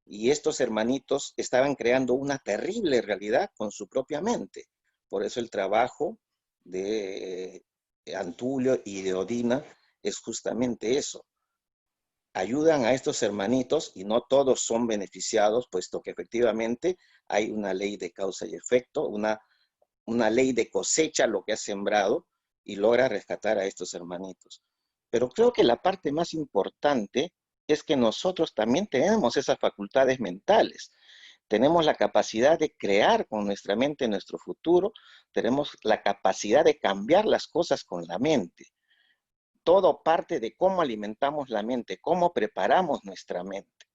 Y estos hermanitos estaban creando una terrible realidad con su propia mente. Por eso el trabajo de Antulio y de Odina es justamente eso. Ayudan a estos hermanitos y no todos son beneficiados, puesto que efectivamente hay una ley de causa y efecto, una ley de cosecha lo que ha sembrado y logra rescatar a estos hermanitos. Pero creo que la parte más importante es que nosotros también tenemos esas facultades mentales. Tenemos la capacidad de crear con nuestra mente nuestro futuro, tenemos la capacidad de cambiar las cosas con la mente. Todo parte de cómo alimentamos la mente, cómo preparamos nuestra mente.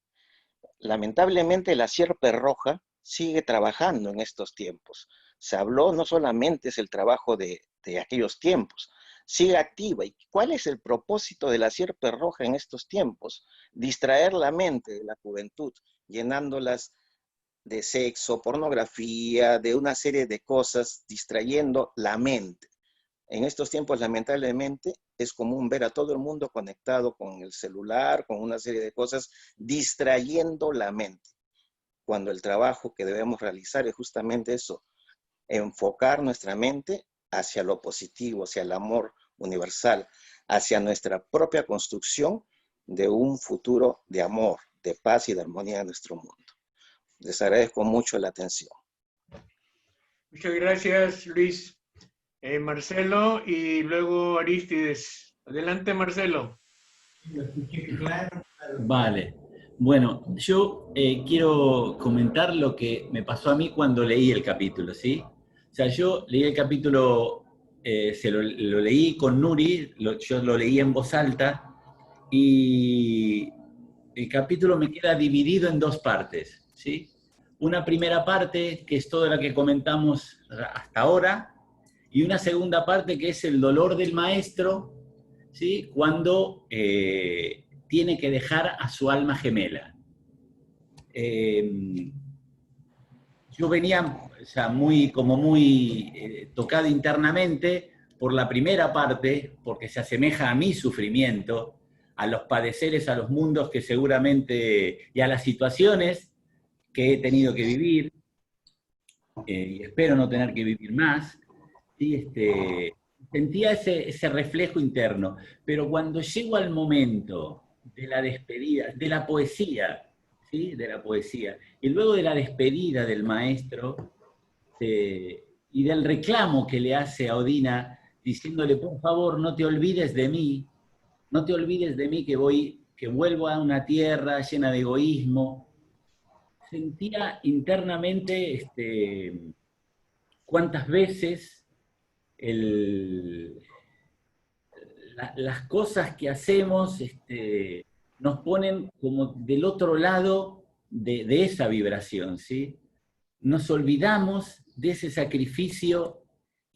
Lamentablemente la sierpe roja sigue trabajando en estos tiempos. Se habló, no solamente es el trabajo de aquellos tiempos, sigue activa. ¿Y cuál es el propósito de la sierpe roja en estos tiempos? Distraer la mente de la juventud, llenándolas de sexo, pornografía, de una serie de cosas, distrayendo la mente. En estos tiempos, lamentablemente, es común ver a todo el mundo conectado con el celular, con una serie de cosas, distrayendo la mente. Cuando el trabajo que debemos realizar es justamente eso, enfocar nuestra mente hacia lo positivo, hacia el amor universal, hacia nuestra propia construcción de un futuro de amor, de paz y de armonía en nuestro mundo. Les agradezco mucho la atención. Muchas gracias, Luis. Marcelo y luego Arístides. Adelante, Marcelo. Vale. Bueno, yo quiero comentar lo que me pasó a mí cuando leí el capítulo, ¿sí? O sea, yo leí el capítulo, lo leí con Nuri, yo lo leí en voz alta, y el capítulo me queda dividido en dos partes, ¿sí? Una primera parte, que es toda la que comentamos hasta ahora, y una segunda parte que es el dolor del maestro, ¿sí? Cuando tiene que dejar a su alma gemela. Yo venía, o sea, muy tocado internamente por la primera parte, porque se asemeja a mi sufrimiento, a los padeceres, a los mundos que seguramente, y a las situaciones que he tenido que vivir, y espero no tener que vivir más. ¿Sí? Sentía ese reflejo interno, pero cuando llego al momento de la despedida, de la poesía, ¿sí? De la poesía, y luego de la despedida del maestro, y del reclamo que le hace a Odina, diciéndole, por favor, no te olvides de mí, no te olvides de mí que vuelvo a una tierra llena de egoísmo. Sentía internamente cuántas veces las cosas que hacemos nos ponen como del otro lado de esa vibración, ¿sí? Nos olvidamos de ese sacrificio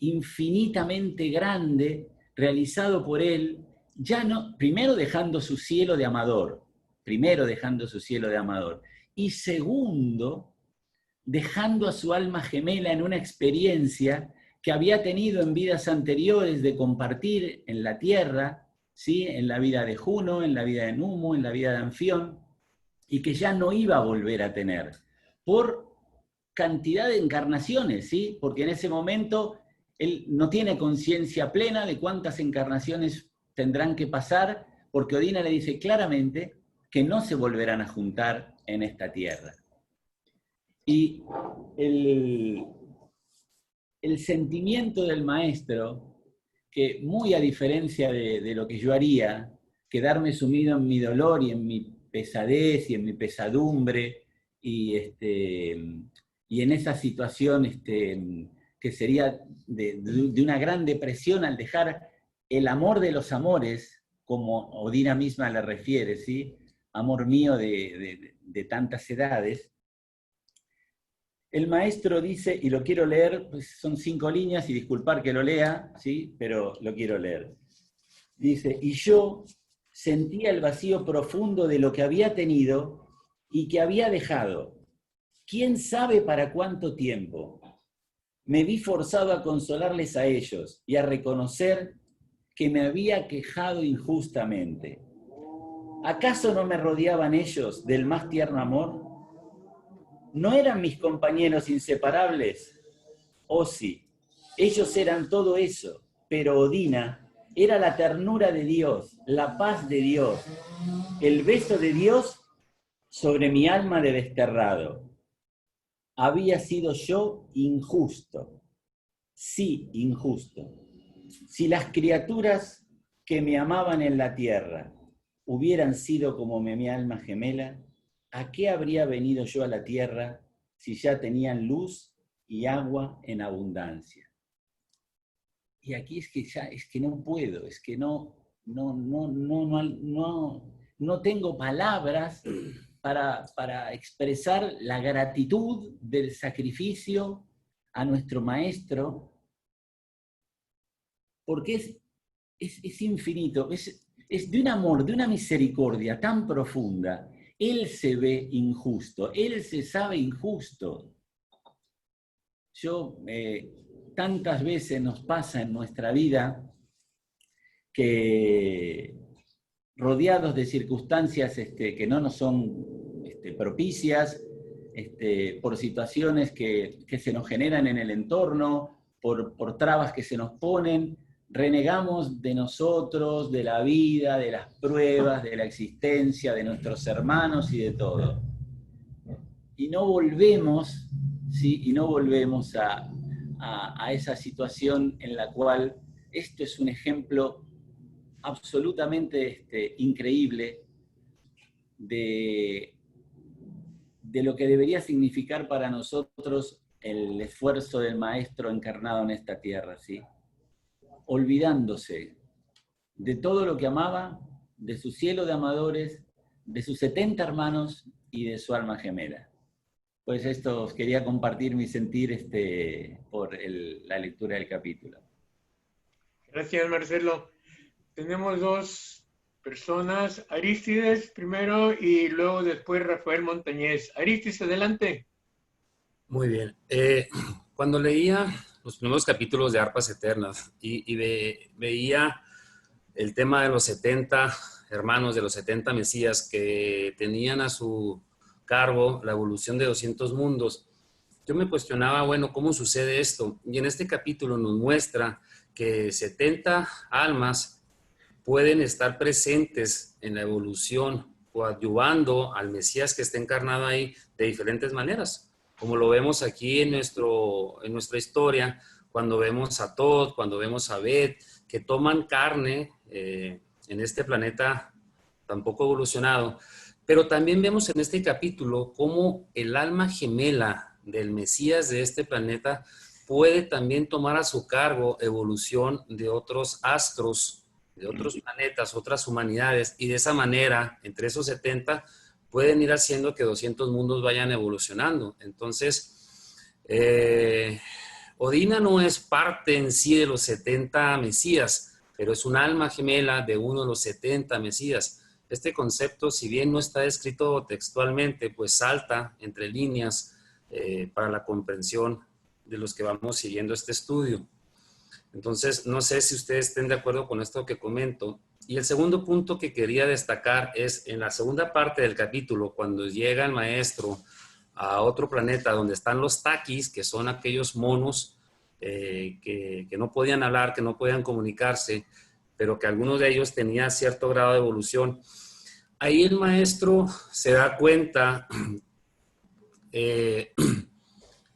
infinitamente grande realizado por él, ya no, primero dejando su cielo de amador, y segundo, dejando a su alma gemela en una experiencia que había tenido en vidas anteriores de compartir en la tierra, ¿sí? En la vida de Juno, en la vida de Numo, en la vida de Anfión, y que ya no iba a volver a tener, por cantidad de encarnaciones, ¿sí? Porque en ese momento él no tiene conciencia plena de cuántas encarnaciones tendrán que pasar, porque Odina le dice claramente que no se volverán a juntar en esta tierra. Y el sentimiento del maestro, que muy a diferencia de lo que yo haría, quedarme sumido en mi dolor y en mi pesadez y en mi pesadumbre, y en esa situación que sería de una gran depresión al dejar el amor de los amores, como Odina misma le refiere, ¿sí? Amor mío de tantas edades. El maestro dice, y lo quiero leer, pues son 5 líneas, y disculpar que lo lea, ¿sí? Pero lo quiero leer. Dice, y yo sentía el vacío profundo de lo que había tenido y que había dejado. ¿Quién sabe para cuánto tiempo? Me vi forzado a consolarles a ellos y a reconocer que me había quejado injustamente. ¿Acaso no me rodeaban ellos del más tierno amor? ¿No eran mis compañeros inseparables? Oh sí, ellos eran todo eso, pero Odina era la ternura de Dios, la paz de Dios, el beso de Dios sobre mi alma de desterrado. Había sido yo injusto, sí, injusto. Si las criaturas que me amaban en la tierra hubieran sido como mi alma gemela, ¿a qué habría venido yo a la tierra si ya tenían luz y agua en abundancia? Y aquí es que no puedo, es que no tengo palabras para expresar la gratitud del sacrificio a nuestro maestro, porque es infinito, es de un amor, de una misericordia tan profunda. Él se ve injusto, él se sabe injusto. Tantas veces nos pasa en nuestra vida que rodeados de circunstancias que no nos son propicias, por situaciones que se nos generan en el entorno, por trabas que se nos ponen, renegamos de nosotros, de la vida, de las pruebas, de la existencia, de nuestros hermanos y de todo. Y no volvemos, ¿sí? Y no volvemos a esa situación en la cual esto es un ejemplo absolutamente increíble de lo que debería significar para nosotros el esfuerzo del maestro encarnado en esta tierra, ¿sí? Olvidándose de todo lo que amaba, de su cielo de amadores, de sus 70 hermanos y de su alma gemela. Pues esto os quería compartir mi sentir por la lectura del capítulo. Gracias, Marcelo. Tenemos 2 personas, Arístides primero y luego después Rafael Montañez. Arístides, adelante. Muy bien. Cuando leía los primeros capítulos de Arpas Eternas y veía el tema de los 70 hermanos, de los 70 mesías que tenían a su cargo la evolución de 200 mundos, yo me cuestionaba, bueno, ¿cómo sucede esto? Y en este capítulo nos muestra que 70 almas pueden estar presentes en la evolución, coadyuvando al Mesías que está encarnado ahí de diferentes maneras. Como lo vemos aquí en nuestra historia, cuando vemos a Todd, cuando vemos a Beth, que toman carne en este planeta tan poco evolucionado. Pero también vemos en este capítulo cómo el alma gemela del Mesías de este planeta puede también tomar a su cargo evolución de otros astros, de otros planetas, otras humanidades, y de esa manera, entre esos 70, pueden ir haciendo que 200 mundos vayan evolucionando. Entonces, Odina no es parte en sí de los 70 Mesías, pero es un alma gemela de uno de los 70 Mesías. Este concepto, si bien no está descrito textualmente, pues salta entre líneas para la comprensión de los que vamos siguiendo este estudio. Entonces, no sé si ustedes estén de acuerdo con esto que comento. Y el segundo punto que quería destacar es en la segunda parte del capítulo, cuando llega el maestro a otro planeta donde están los taquis, que son aquellos monos que no podían hablar, que no podían comunicarse, pero que algunos de ellos tenían cierto grado de evolución. Ahí el maestro se da cuenta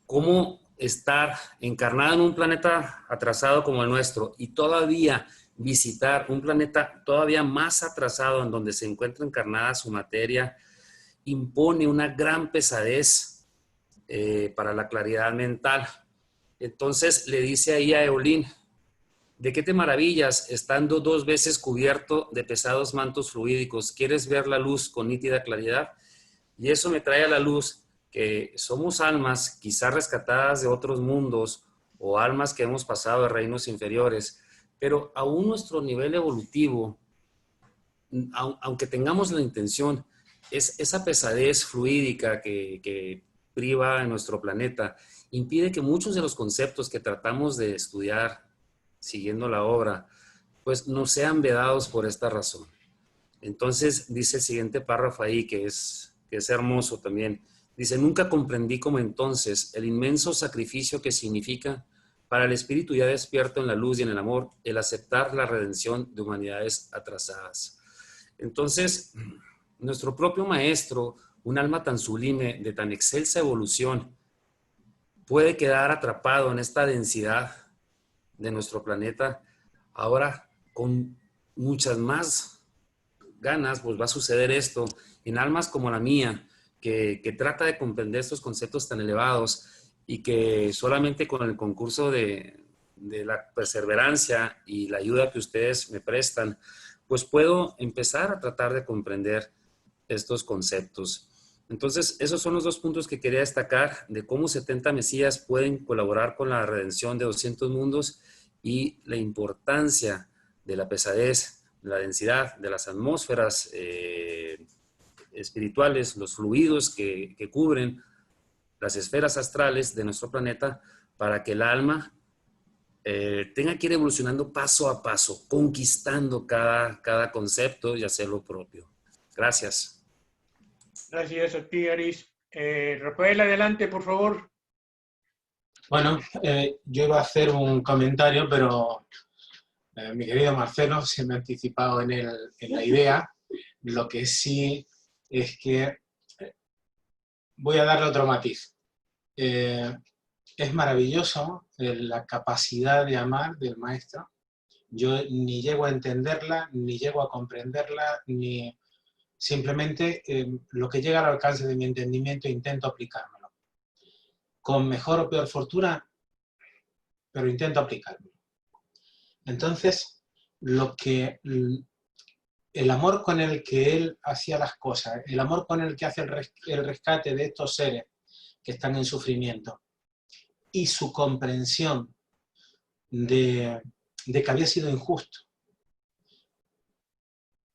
cómo estar encarnado en un planeta atrasado como el nuestro y todavía visitar un planeta todavía más atrasado en donde se encuentra encarnada su materia, impone una gran pesadez para la claridad mental. Entonces le dice ahí a Eolín: ¿de qué te maravillas estando 2 veces cubierto de pesados mantos fluídicos? ¿Quieres ver la luz con nítida claridad? Y eso me trae a la luz que somos almas quizás rescatadas de otros mundos o almas que hemos pasado de reinos inferiores, pero aún nuestro nivel evolutivo, aunque tengamos la intención, es esa pesadez fluídica que priva en nuestro planeta, impide que muchos de los conceptos que tratamos de estudiar siguiendo la obra, pues nos sean vedados por esta razón. Entonces dice el siguiente párrafo ahí, que es hermoso también. Dice: nunca comprendí como entonces el inmenso sacrificio que significa para el espíritu ya despierto en la luz y en el amor el aceptar la redención de humanidades atrasadas. Entonces, nuestro propio maestro, un alma tan sublime, de tan excelsa evolución, puede quedar atrapado en esta densidad de nuestro planeta. Ahora, con muchas más ganas, pues va a suceder esto en almas como la mía, que trata de comprender estos conceptos tan elevados y que solamente con el concurso de la perseverancia y la ayuda que ustedes me prestan, pues puedo empezar a tratar de comprender estos conceptos. Entonces, esos son los 2 puntos que quería destacar de cómo 70 Mesías pueden colaborar con la redención de 200 mundos y la importancia de la pesadez, la densidad de las atmósferas espirituales, los fluidos que cubren las esferas astrales de nuestro planeta, para que el alma tenga que ir evolucionando paso a paso, conquistando cada concepto y hacer lo propio. Gracias. Gracias a ti, Aris. Rafael, adelante, por favor. Bueno, yo iba a hacer un comentario, pero mi querido Marcelo se me ha anticipado en la idea. Lo que sí es que voy a darle otro matiz. Es maravilloso la capacidad de amar del maestro. Yo ni llego a entenderla, ni llego a comprenderla, ni simplemente lo que llega al alcance de mi entendimiento intento aplicármelo. Con mejor o peor fortuna, pero intento aplicármelo. Entonces, el amor con el que él hacía las cosas, el amor con el que hace el rescate de estos seres que están en sufrimiento, y su comprensión de que había sido injusto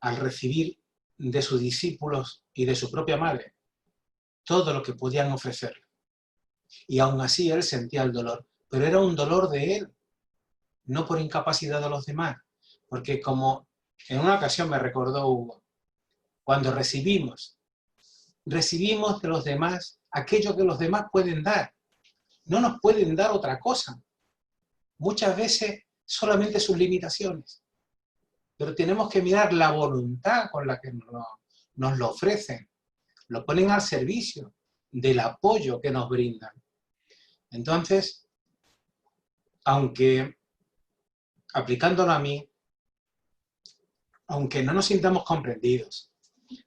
al recibir de sus discípulos y de su propia madre todo lo que podían ofrecerle. Y aún así él sentía el dolor, pero era un dolor de él, no por incapacidad de los demás, porque como en una ocasión me recordó Hugo, cuando recibimos de los demás aquello que los demás pueden dar, no nos pueden dar otra cosa, muchas veces solamente sus limitaciones, pero tenemos que mirar la voluntad con la que nos lo ofrecen, lo ponen al servicio del apoyo que nos brindan. Entonces, aunque aplicándolo a mí, aunque no nos sintamos comprendidos,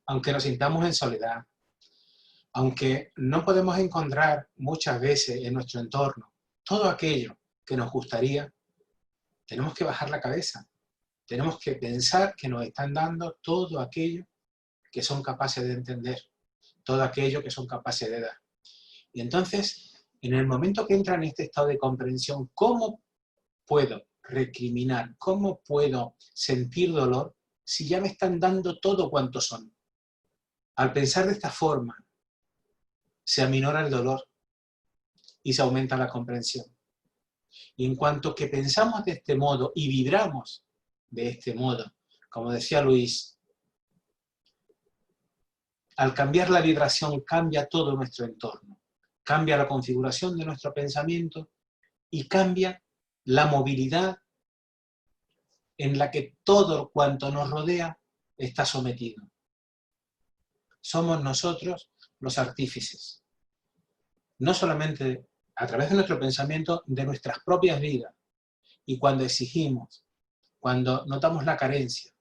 aunque nos sintamos en soledad, aunque no podemos encontrar muchas veces en nuestro entorno todo aquello que nos gustaría, tenemos que bajar la cabeza. Tenemos que pensar que nos están dando todo aquello que son capaces de entender, todo aquello que son capaces de dar. Y entonces, en el momento que entra en este estado de comprensión, ¿cómo puedo recriminar? ¿Cómo puedo sentir dolor si ya me están dando todo cuanto son? Al pensar de esta forma, se aminora el dolor y se aumenta la comprensión. Y en cuanto que pensamos de este modo y vibramos de este modo, como decía Luis, al cambiar la vibración cambia todo nuestro entorno, cambia la configuración de nuestro pensamiento y cambia la movilidad en la que todo cuanto nos rodea está sometido. Somos nosotros los artífices, no solamente a través de nuestro pensamiento, de nuestras propias vidas. Y cuando exigimos, cuando notamos la carencia,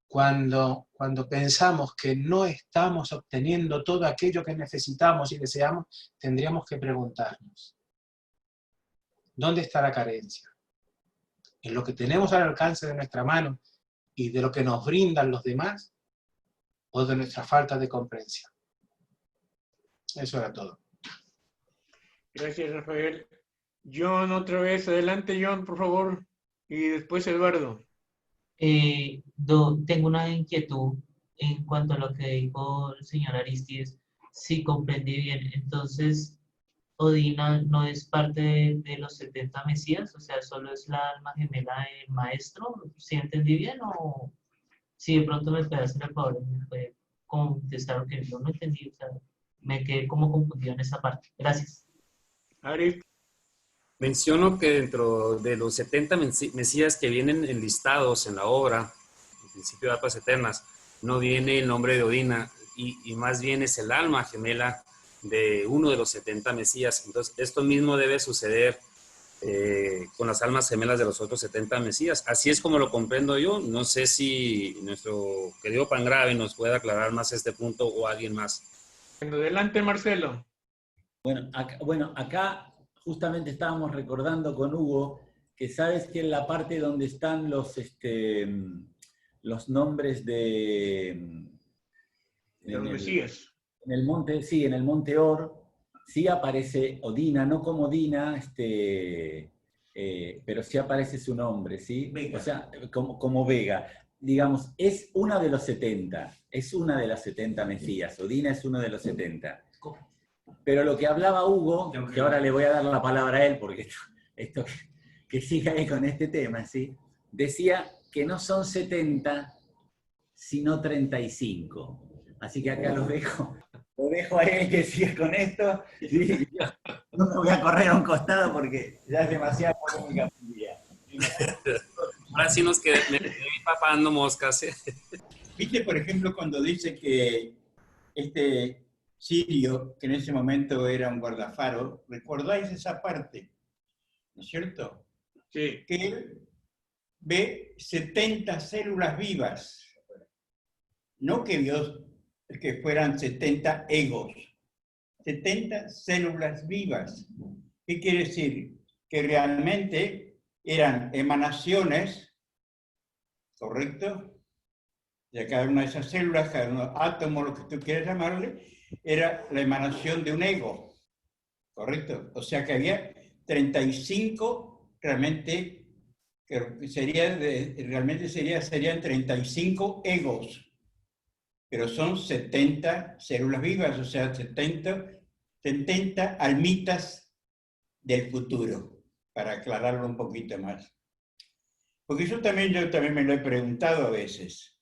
cuando pensamos que no estamos obteniendo todo aquello que necesitamos y deseamos, tendríamos que preguntarnos, ¿dónde está la carencia? ¿En lo que tenemos al alcance de nuestra mano y de lo que nos brindan los demás? ¿O de nuestra falta de comprensión? Eso era todo. Gracias, Rafael. John, otra vez. Adelante, John, por favor. Y después Eduardo. Tengo una inquietud en cuanto a lo que dijo el señor Aristides. Si comprendí bien, entonces Odina no es parte de los 70 Mesías, o sea, solo es la alma gemela del maestro. ¿Sí entendí bien? O si de pronto me puede hacer el favor, me puede contestar lo que yo no entendí, o sea, me quedé como confundido en esa parte. Gracias. Arif. Menciono que dentro de los 70 Mesías que vienen enlistados en la obra, el principio de Almas Eternas, no viene el nombre de Odina y más bien es el alma gemela de uno de los 70 Mesías. Entonces, esto mismo debe suceder con las almas gemelas de los otros 70 Mesías. Así es como lo comprendo yo. No sé si nuestro querido Pangrave nos puede aclarar más este punto o alguien más. Adelante, Marcelo. Bueno, acá justamente estábamos recordando con Hugo que sabes que en la parte donde están los nombres de... los Mesías. En el monte, sí, en el monte Or, sí aparece Odina, no como Odina, pero sí aparece su nombre, ¿sí? Vega. O sea, como Vega. Digamos, es una de los 70, es una de las 70 Mesías, Odina es uno de los 70. Pero lo que hablaba Hugo, que ahora le voy a dar la palabra a él, porque esto que siga ahí con este tema, ¿sí? Decía que no son 70, sino 35. Así que acá lo dejo a él que siga con esto. ¿Sí? Yo no me voy a correr a un costado porque ya es demasiada polémica por día. Ahora sí me quedé papando moscas. Viste, por ejemplo, cuando dice que este sirio, que en ese momento era un guardafaro, ¿recordáis esa parte? ¿No es cierto? Sí. Que él ve 70 células vivas. No que vio que fueran 70 egos. 70 células vivas. ¿Qué quiere decir? Que realmente eran emanaciones, ¿correcto? De cada una de esas células, cada uno átomo, lo que tú quieras llamarle, era la emanación de un ego, ¿correcto? O sea que había 35 realmente, que serían 35 egos, pero son 70 células vivas, o sea, 70 almitas del futuro, para aclararlo un poquito más. Porque yo también me lo he preguntado a veces.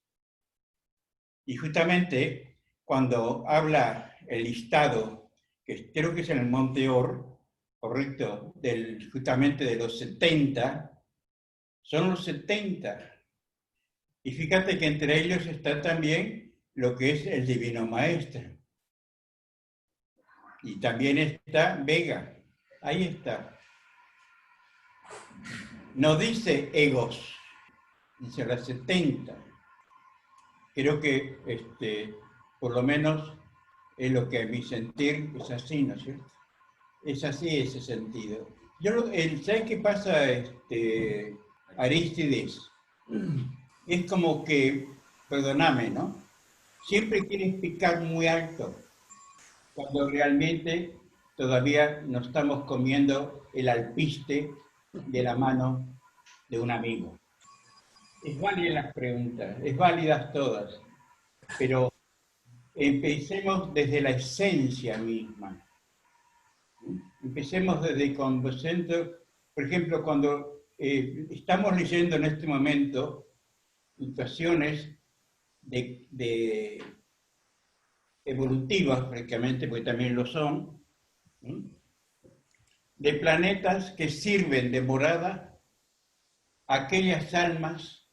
Y justamente cuando habla el listado, que creo que es en el Monte Or, correcto, justamente de los 70, son los 70. Y fíjate que entre ellos está también lo que es el Divino Maestro. Y también está Vega. Ahí está. No dice egos, dice las 70. Creo que por lo menos es lo que a mi sentir es así, ¿no es cierto? Es así ese sentido. ¿Sabes qué pasa, Arístides? Es como que, perdóname, ¿no? Siempre quieres picar muy alto, cuando realmente todavía no estamos comiendo el alpiste de la mano de un amigo. Es válida las preguntas, es válidas todas, pero empecemos desde la esencia misma. Empecemos desde cuando, por ejemplo, cuando estamos leyendo en este momento situaciones de evolutivas, prácticamente, porque también lo son, de planetas que sirven de morada a aquellas almas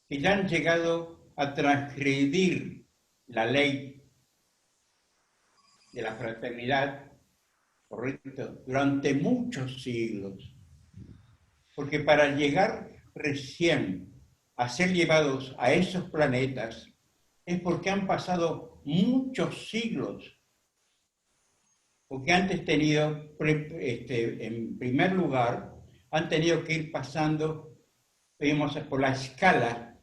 que ya han llegado a transgredir la ley de la fraternidad, correcto, durante muchos siglos. Porque para llegar recién a ser llevados a esos planetas es porque han pasado muchos siglos. Porque antes en primer lugar, han tenido que ir pasando, digamos, por la escala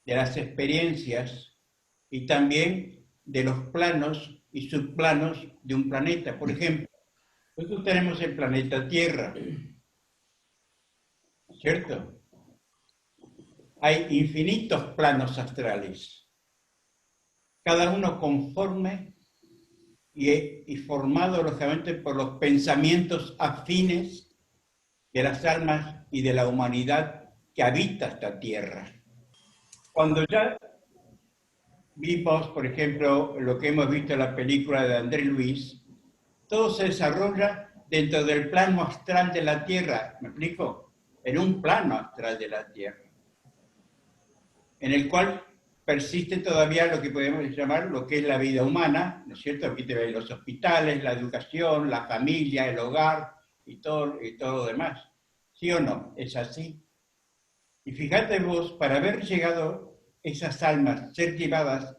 de las experiencias y también de los planos y subplanos de un planeta. Por ejemplo, nosotros tenemos el planeta Tierra, ¿cierto? Hay infinitos planos astrales, cada uno conforme y formado, lógicamente, por los pensamientos afines de las almas y de la humanidad que habita esta tierra. Cuando ya vimos, por ejemplo, lo que hemos visto en la película de André Luis, todo se desarrolla dentro del plano astral de la Tierra, ¿me explico? En un plano astral de la Tierra, en el cual persiste todavía lo que podemos llamar lo que es la vida humana, ¿no es cierto? Aquí te ven los hospitales, la educación, la familia, el hogar y todo lo demás. ¿Sí o no? ¿Es así? Y fíjate vos, para haber llegado esas almas, ser llevadas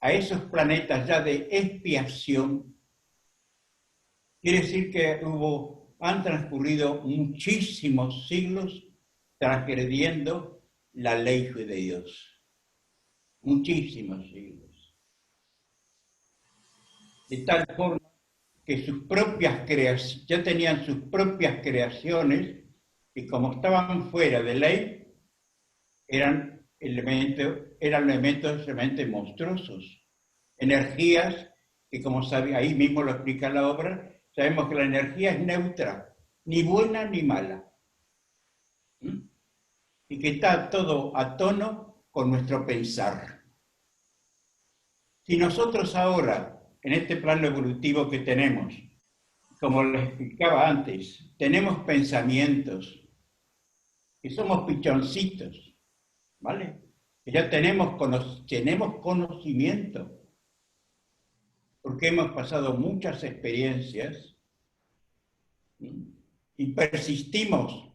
a esos planetas ya de expiación, quiere decir que han transcurrido muchísimos siglos transgrediendo la ley de Dios. Muchísimos siglos. De tal forma que sus propias creaciones, ya tenían sus propias creaciones y como estaban fuera de ley, eran elementos realmente monstruosos. Energías que, como sabe, ahí mismo lo explica la obra, sabemos que la energía es neutra, ni buena ni mala. Y que está todo a tono con nuestro pensar. Si nosotros ahora, en este plano evolutivo que tenemos, como les explicaba antes, tenemos pensamientos, que somos pichoncitos, ¿vale? Que ya tenemos conocimiento, porque hemos pasado muchas experiencias y persistimos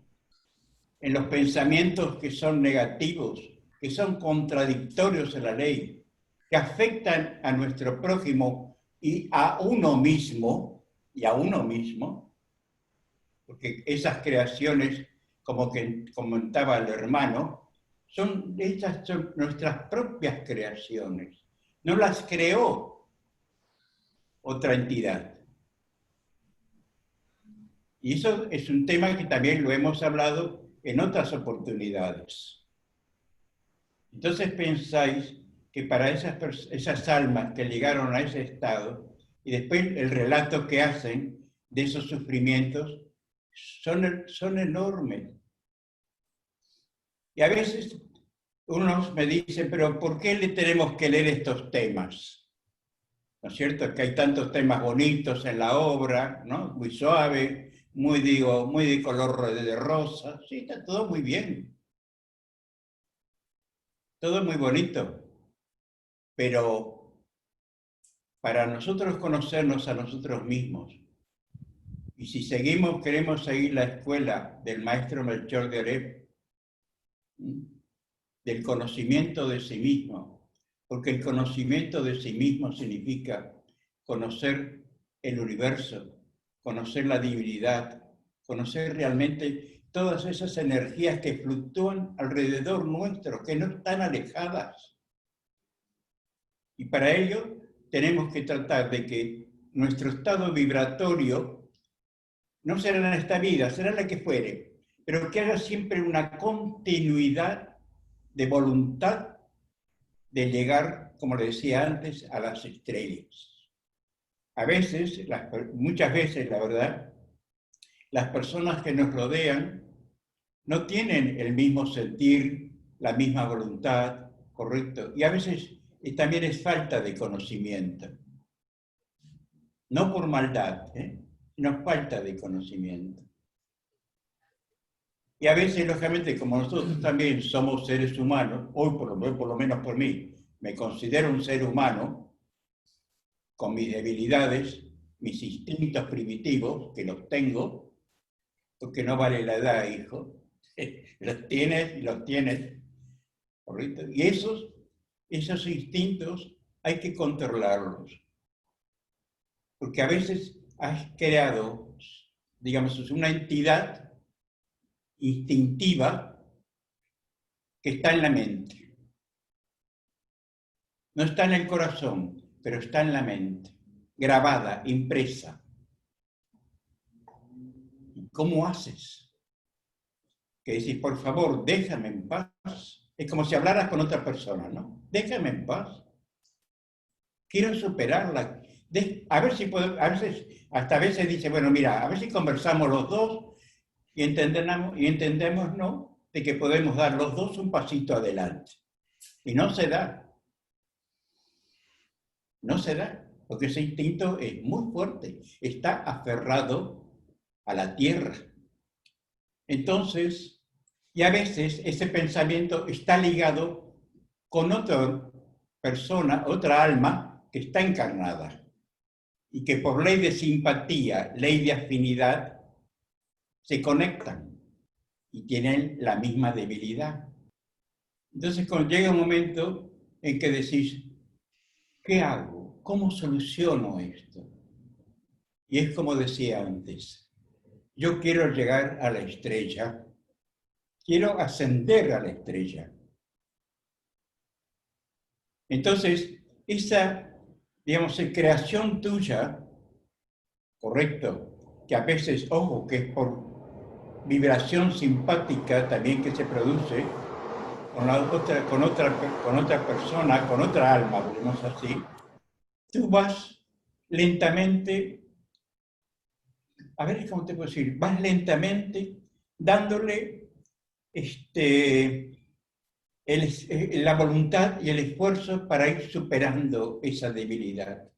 en los pensamientos que son negativos, que son contradictorios a la ley, que afectan a nuestro prójimo y a uno mismo, porque esas creaciones, como que comentaba el hermano, son nuestras propias creaciones, no las creó otra entidad. Y eso es un tema que también lo hemos hablado en otras oportunidades. Entonces pensáis que para esas almas que llegaron a ese estado, y después el relato que hacen de esos sufrimientos, son enormes. Y a veces unos me dicen, pero ¿por qué le tenemos que leer estos temas? ¿No es cierto? Que hay tantos temas bonitos en la obra, ¿no? Muy suave, muy de color de rosa. Sí, está todo muy bien. Todo muy bonito. Pero para nosotros conocernos a nosotros mismos, Y si queremos seguir la escuela del maestro Melchor de Oreb, del conocimiento de sí mismo, porque el conocimiento de sí mismo significa conocer el universo, conocer la divinidad, conocer realmente todas esas energías que fluctúan alrededor nuestro, que no están alejadas. Y para ello tenemos que tratar de que nuestro estado vibratorio no será en esta vida, será la que fuere, pero que haya siempre una continuidad de voluntad de llegar, como le decía antes, a las estrellas. A veces, muchas veces, la verdad, las personas que nos rodean no tienen el mismo sentir, la misma voluntad, correcto, y a veces también es falta de conocimiento. No por maldad, sino falta de conocimiento. Y a veces, lógicamente, como nosotros también somos seres humanos, hoy por lo menos por mí, me considero un ser humano, con mis debilidades, mis instintos primitivos, que los tengo, porque no vale la edad, hijo. Los tienes y los tienes, ¿correcto? Y esos instintos hay que controlarlos. Porque a veces has creado, digamos, una entidad instintiva que está en la mente. No está en el corazón, pero está en la mente, grabada, impresa. ¿Cómo haces? Que decís, por favor, déjame en paz. Es como si hablaras con otra persona, ¿no? Déjame en paz. Quiero superarla. A ver si podemos, hasta a veces dice, bueno, mira, a ver si conversamos los dos y entendemos, ¿no?, de que podemos dar los dos un pasito adelante. Y no se da. No se da, porque ese instinto es muy fuerte, está aferrado a la tierra. Entonces, y a veces ese pensamiento está ligado con otra persona, otra alma que está encarnada y que por ley de simpatía, ley de afinidad, se conectan y tienen la misma debilidad. Entonces, cuando llega un momento en que decís, ¿qué hago? ¿Cómo soluciono esto? Y es como decía antes, yo quiero llegar a la estrella, quiero ascender a la estrella. Entonces, esa, digamos, creación tuya, correcto, que a veces, ojo, que es por vibración simpática también que se produce con otra persona, con otra alma, digamos así, tú vas lentamente, a ver cómo te puedo decir, vas lentamente dándole la voluntad y el esfuerzo para ir superando esa debilidad.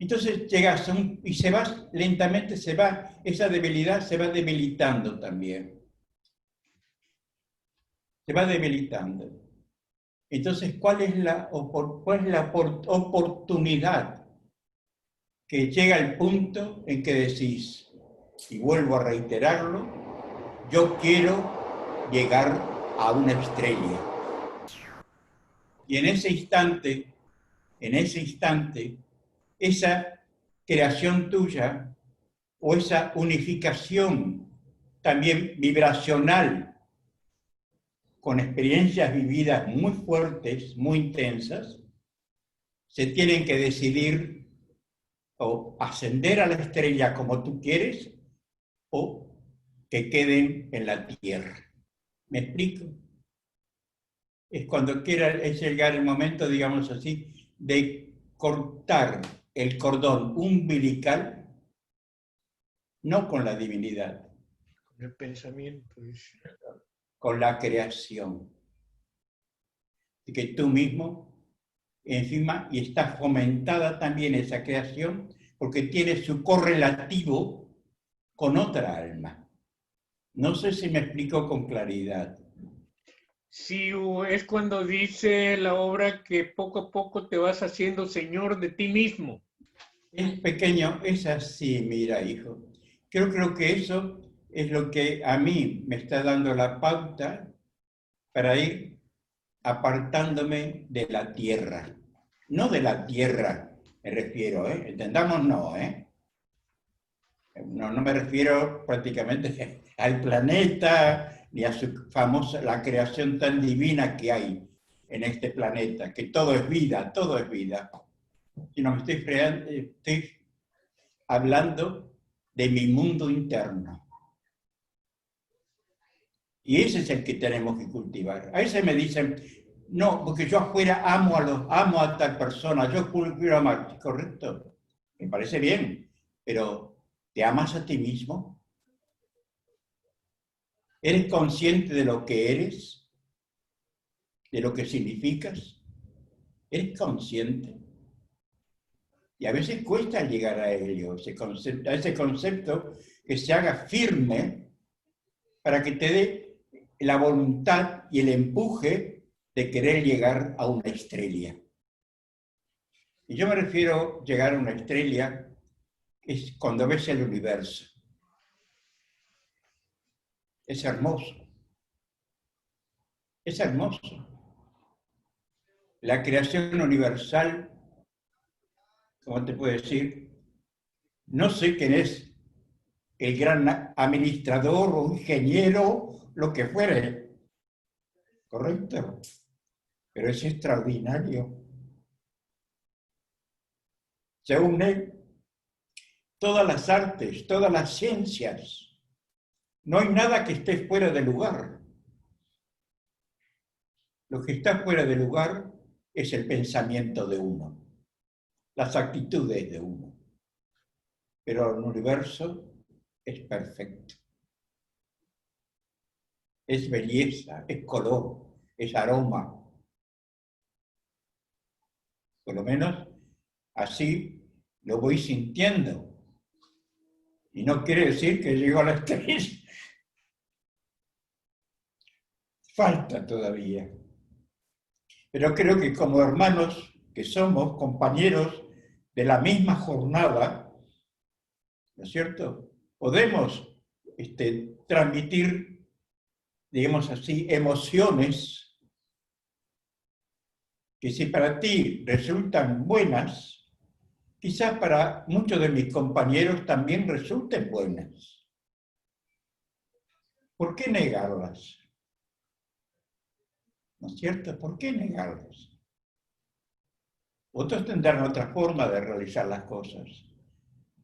Entonces llegas y lentamente esa debilidad se va debilitando también. Se va debilitando. Entonces, ¿cuál es la oportunidad? Que llega el punto en que decís, y vuelvo a reiterarlo, yo quiero llegar a una estrella. Y en ese instante, esa creación tuya o esa unificación también vibracional con experiencias vividas muy fuertes, muy intensas, se tienen que decidir o ascender a la estrella como tú quieres o que queden en la tierra. ¿Me explico? Es cuando es llegar el momento, digamos así, de cortar el cordón umbilical, no con la divinidad. Con el pensamiento. Con la creación. Y que tú mismo, encima, y está fomentada también esa creación, porque tiene su correlativo con otra alma. No sé si me explico con claridad. Sí, es cuando dice la obra que poco a poco te vas haciendo señor de ti mismo. Es pequeño, es así, mira, hijo. Creo que eso es lo que a mí me está dando la pauta para ir apartándome de la tierra. No de la tierra, me refiero, entendamos, no, No me refiero prácticamente al planeta ni a su famosa, la creación tan divina que hay en este planeta, que todo es vida, sino me estoy hablando de mi mundo interno. Y ese es el que tenemos que cultivar. A veces me dicen, no, porque yo afuera amo a tal persona, yo quiero amar, correcto, me parece bien, pero ¿te amas a ti mismo? ¿Eres consciente de lo que eres? ¿De lo que significas? ¿Eres consciente? Y a veces cuesta llegar a ello, a ese concepto que se haga firme para que te dé la voluntad y el empuje de querer llegar a una estrella. Y yo me refiero a llegar a una estrella es cuando ves el universo. Es hermoso. Es hermoso. La creación universal, ¿cómo te puedo decir? No sé quién es el gran administrador o ingeniero, lo que fuere. ¿Correcto? Pero es extraordinario. Se une todas las artes, todas las ciencias. No hay nada que esté fuera de lugar. Lo que está fuera de lugar es el pensamiento de uno, las actitudes de uno. Pero el universo es perfecto. Es belleza, es color, es aroma. Por lo menos así lo voy sintiendo. Y no quiere decir que llego a las 3. Falta todavía. Pero creo que como hermanos que somos, compañeros de la misma jornada, ¿no es cierto? Podemos transmitir, digamos así, emociones que si para ti resultan buenas, quizás para muchos de mis compañeros también resulten buenas. ¿Por qué negarlas? ¿No es cierto? ¿Por qué negarlas? Otros tendrán otra forma de realizar las cosas,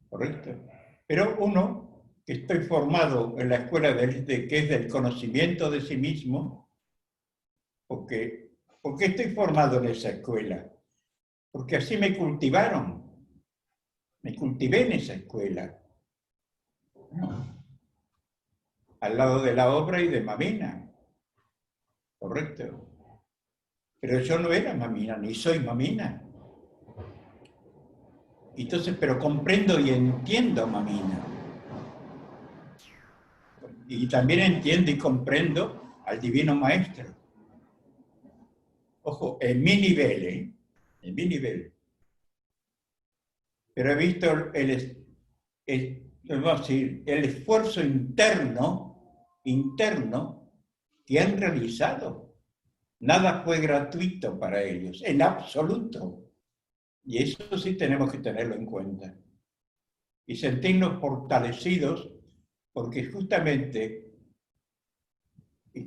¿correcto? Pero uno, que estoy formado en la escuela que es del conocimiento de sí mismo, ¿por qué estoy formado en esa escuela? Porque así me cultivaron. Me cultivé en esa escuela, al lado de la obra y de Mamina, correcto. Pero yo no era Mamina, ni soy Mamina. Entonces, pero comprendo y entiendo a Mamina. Y también entiendo y comprendo al Divino Maestro. Ojo, en mi nivel, en mi nivel. Pero he visto el esfuerzo interno que han realizado. Nada fue gratuito para ellos, en absoluto. Y eso sí tenemos que tenerlo en cuenta. Y sentirnos fortalecidos, porque justamente,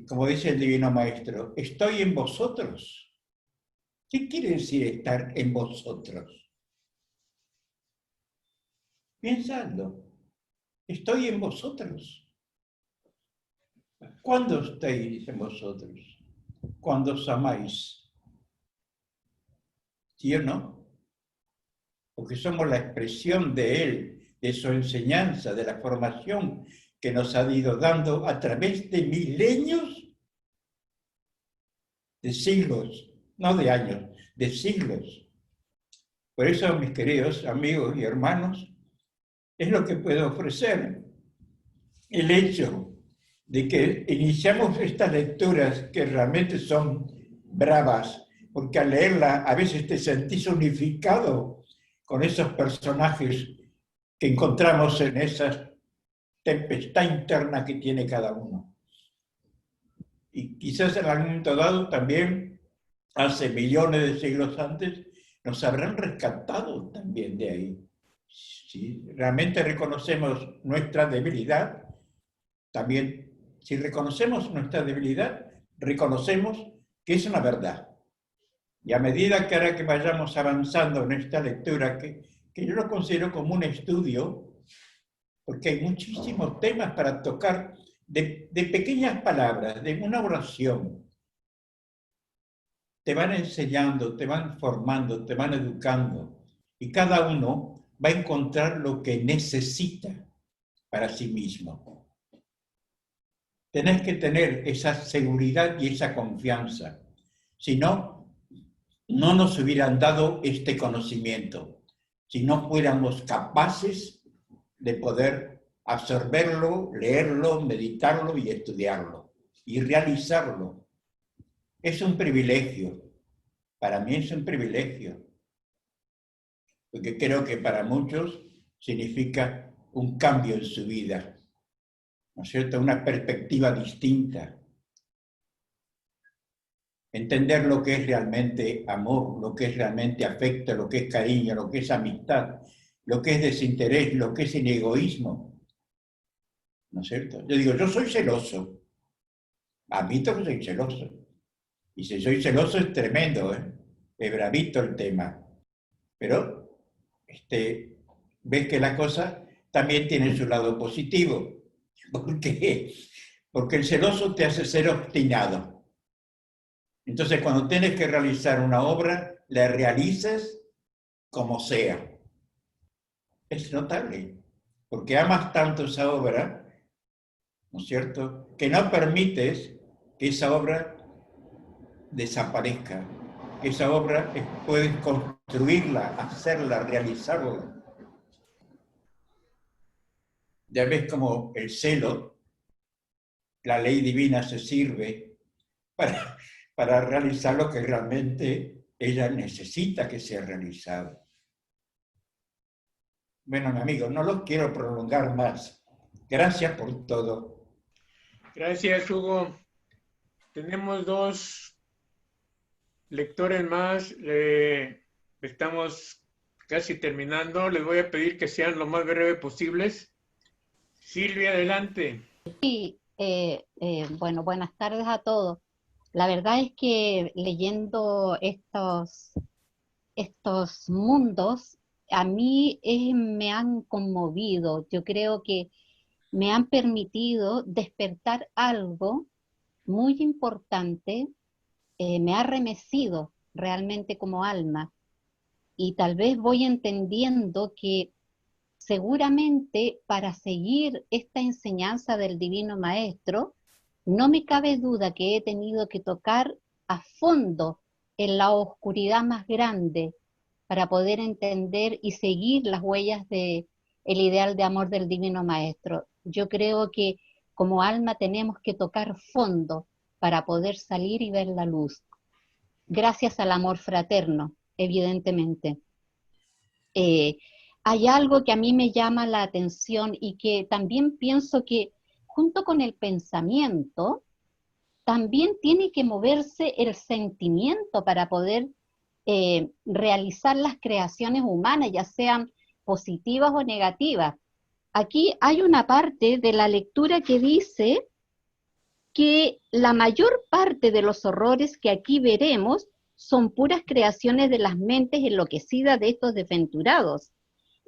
como dice el Divino Maestro, estoy en vosotros. ¿Qué quiere decir estar en vosotros? Piensadlo. Estoy en vosotros. ¿Cuándo estáis en vosotros? Cuando os amáis. ¿Sí o no? Porque somos la expresión de Él, de su enseñanza, de la formación que nos ha ido dando a través de milenios, de siglos, no de años, de siglos. Por eso, mis queridos amigos y hermanos, es lo que puedo ofrecer. El hecho de que iniciamos estas lecturas que realmente son bravas, porque al leerla a veces te sentís unificado con esos personajes que encontramos en esa tempestad interna que tiene cada uno. Y quizás en algún momento dado también, hace millones de siglos antes, nos habrán rescatado también de ahí. Si realmente reconocemos nuestra debilidad, también, si reconocemos nuestra debilidad, reconocemos que es una verdad. Y a medida que ahora que vayamos avanzando en esta lectura, que yo lo considero como un estudio, porque hay muchísimos temas para tocar de pequeñas palabras, de una oración. Te van enseñando, te van formando, te van educando, y cada uno va a encontrar lo que necesita para sí mismo. Tenés que tener esa seguridad y esa confianza. Si no, no nos hubieran dado este conocimiento. Si no fuéramos capaces de poder absorberlo, leerlo, meditarlo y estudiarlo. Y realizarlo. Es un privilegio. Para mí es un privilegio. Porque creo que para muchos significa un cambio en su vida. ¿No es cierto? Una perspectiva distinta. Entender lo que es realmente amor, lo que es realmente afecto, lo que es cariño, lo que es amistad, lo que es desinterés, lo que es el egoísmo. ¿No es cierto? Yo digo, yo soy celoso. Admito que soy celoso. Y si soy celoso es tremendo, ¿eh? Es bravito el tema. Pero ves que la cosa también tiene su lado positivo. ¿Por qué? Porque el celoso te hace ser obstinado. Entonces, cuando tienes que realizar una obra, la realizas como sea. Es notable, porque amas tanto esa obra, ¿no es cierto?, que no permites que esa obra desaparezca, que esa obra puedes construirla, hacerla, realizarla. Ya ves cómo el celo, la ley divina se sirve para realizar lo que realmente ella necesita que sea realizado. Bueno, mi amigo, no los quiero prolongar más. Gracias por todo. Gracias, Hugo. Tenemos 2 lectores más. Estamos casi terminando. Les voy a pedir que sean lo más breve posibles. Silvia, adelante. Sí, bueno, buenas tardes a todos. La verdad es que leyendo estos mundos, a mí me han conmovido. Yo creo que me han permitido despertar algo muy importante, me ha remecido realmente como alma. Y tal vez voy entendiendo que seguramente para seguir esta enseñanza del Divino Maestro, no me cabe duda que he tenido que tocar a fondo en la oscuridad más grande para poder entender y seguir las huellas del ideal de amor del Divino Maestro. Yo creo que como alma tenemos que tocar fondo para poder salir y ver la luz. Gracias al amor fraterno, evidentemente. Hay algo que a mí me llama la atención y que también pienso que junto con el pensamiento, también tiene que moverse el sentimiento para poder realizar las creaciones humanas, ya sean positivas o negativas. Aquí hay una parte de la lectura que dice que la mayor parte de los horrores que aquí veremos son puras creaciones de las mentes enloquecidas de estos desventurados.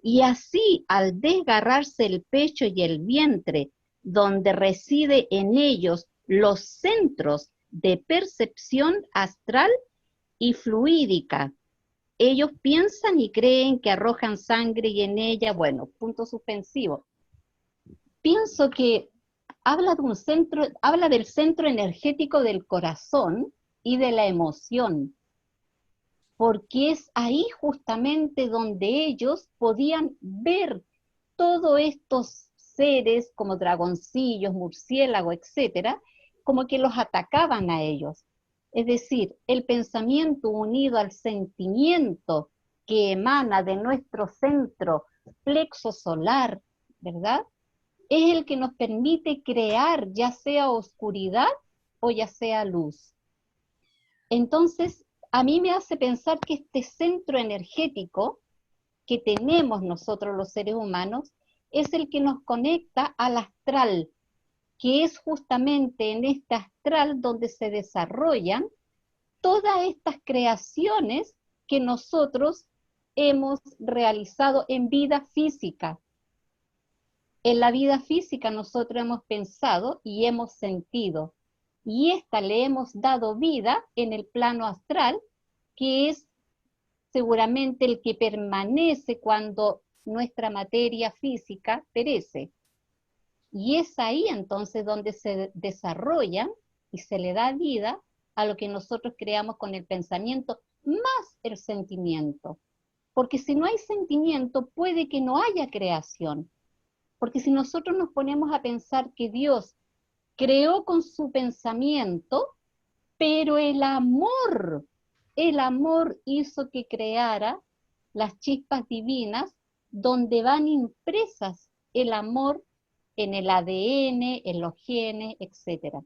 Y así, al desgarrarse el pecho y el vientre, donde reside en ellos los centros de percepción astral y fluídica, ellos piensan y creen que arrojan sangre y en ella, bueno, punto suspensivo. Pienso que habla del centro energético del corazón y de la emoción, porque es ahí justamente donde ellos podían ver todos estos seres como dragoncillos, murciélagos, etcétera, como que los atacaban a ellos. Es decir, el pensamiento unido al sentimiento que emana de nuestro centro plexo solar, ¿verdad? Es el que nos permite crear ya sea oscuridad o ya sea luz. Entonces, a mí me hace pensar que este centro energético que tenemos nosotros los seres humanos es el que nos conecta al astral, que es justamente en este astral donde se desarrollan todas estas creaciones que nosotros hemos realizado en vida física. En la vida física nosotros hemos pensado y hemos sentido, y esta le hemos dado vida en el plano astral, que es seguramente el que permanece cuando nuestra materia física perece. Y es ahí entonces donde se desarrollan y se le da vida a lo que nosotros creamos con el pensamiento, más el sentimiento. Porque si no hay sentimiento, puede que no haya creación. Porque si nosotros nos ponemos a pensar que Dios creó con su pensamiento, pero el amor hizo que creara las chispas divinas donde van impresas el amor en el ADN, en los genes, etc.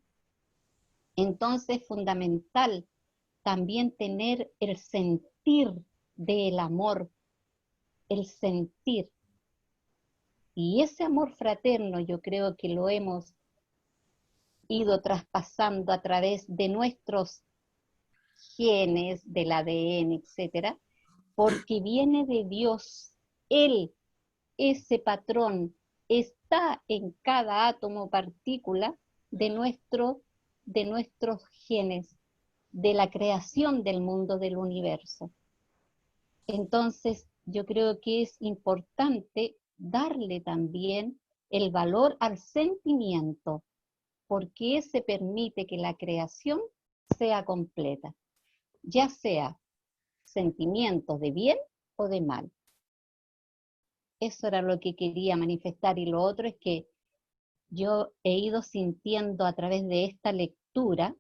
Entonces es fundamental también tener el sentir del amor, el sentir. Y ese amor fraterno yo creo que lo hemos ido traspasando a través de nuestros genes, del ADN, etc., porque viene de Dios. Él, ese patrón, está en cada átomo partícula de nuestros genes, de la creación del mundo, del universo. Entonces, yo creo que es importante darle también el valor al sentimiento, porque ese permite que la creación sea completa, ya sea sentimientos de bien o de mal. Eso era lo que quería manifestar, y lo otro es que yo he ido sintiendo a través de esta lectura,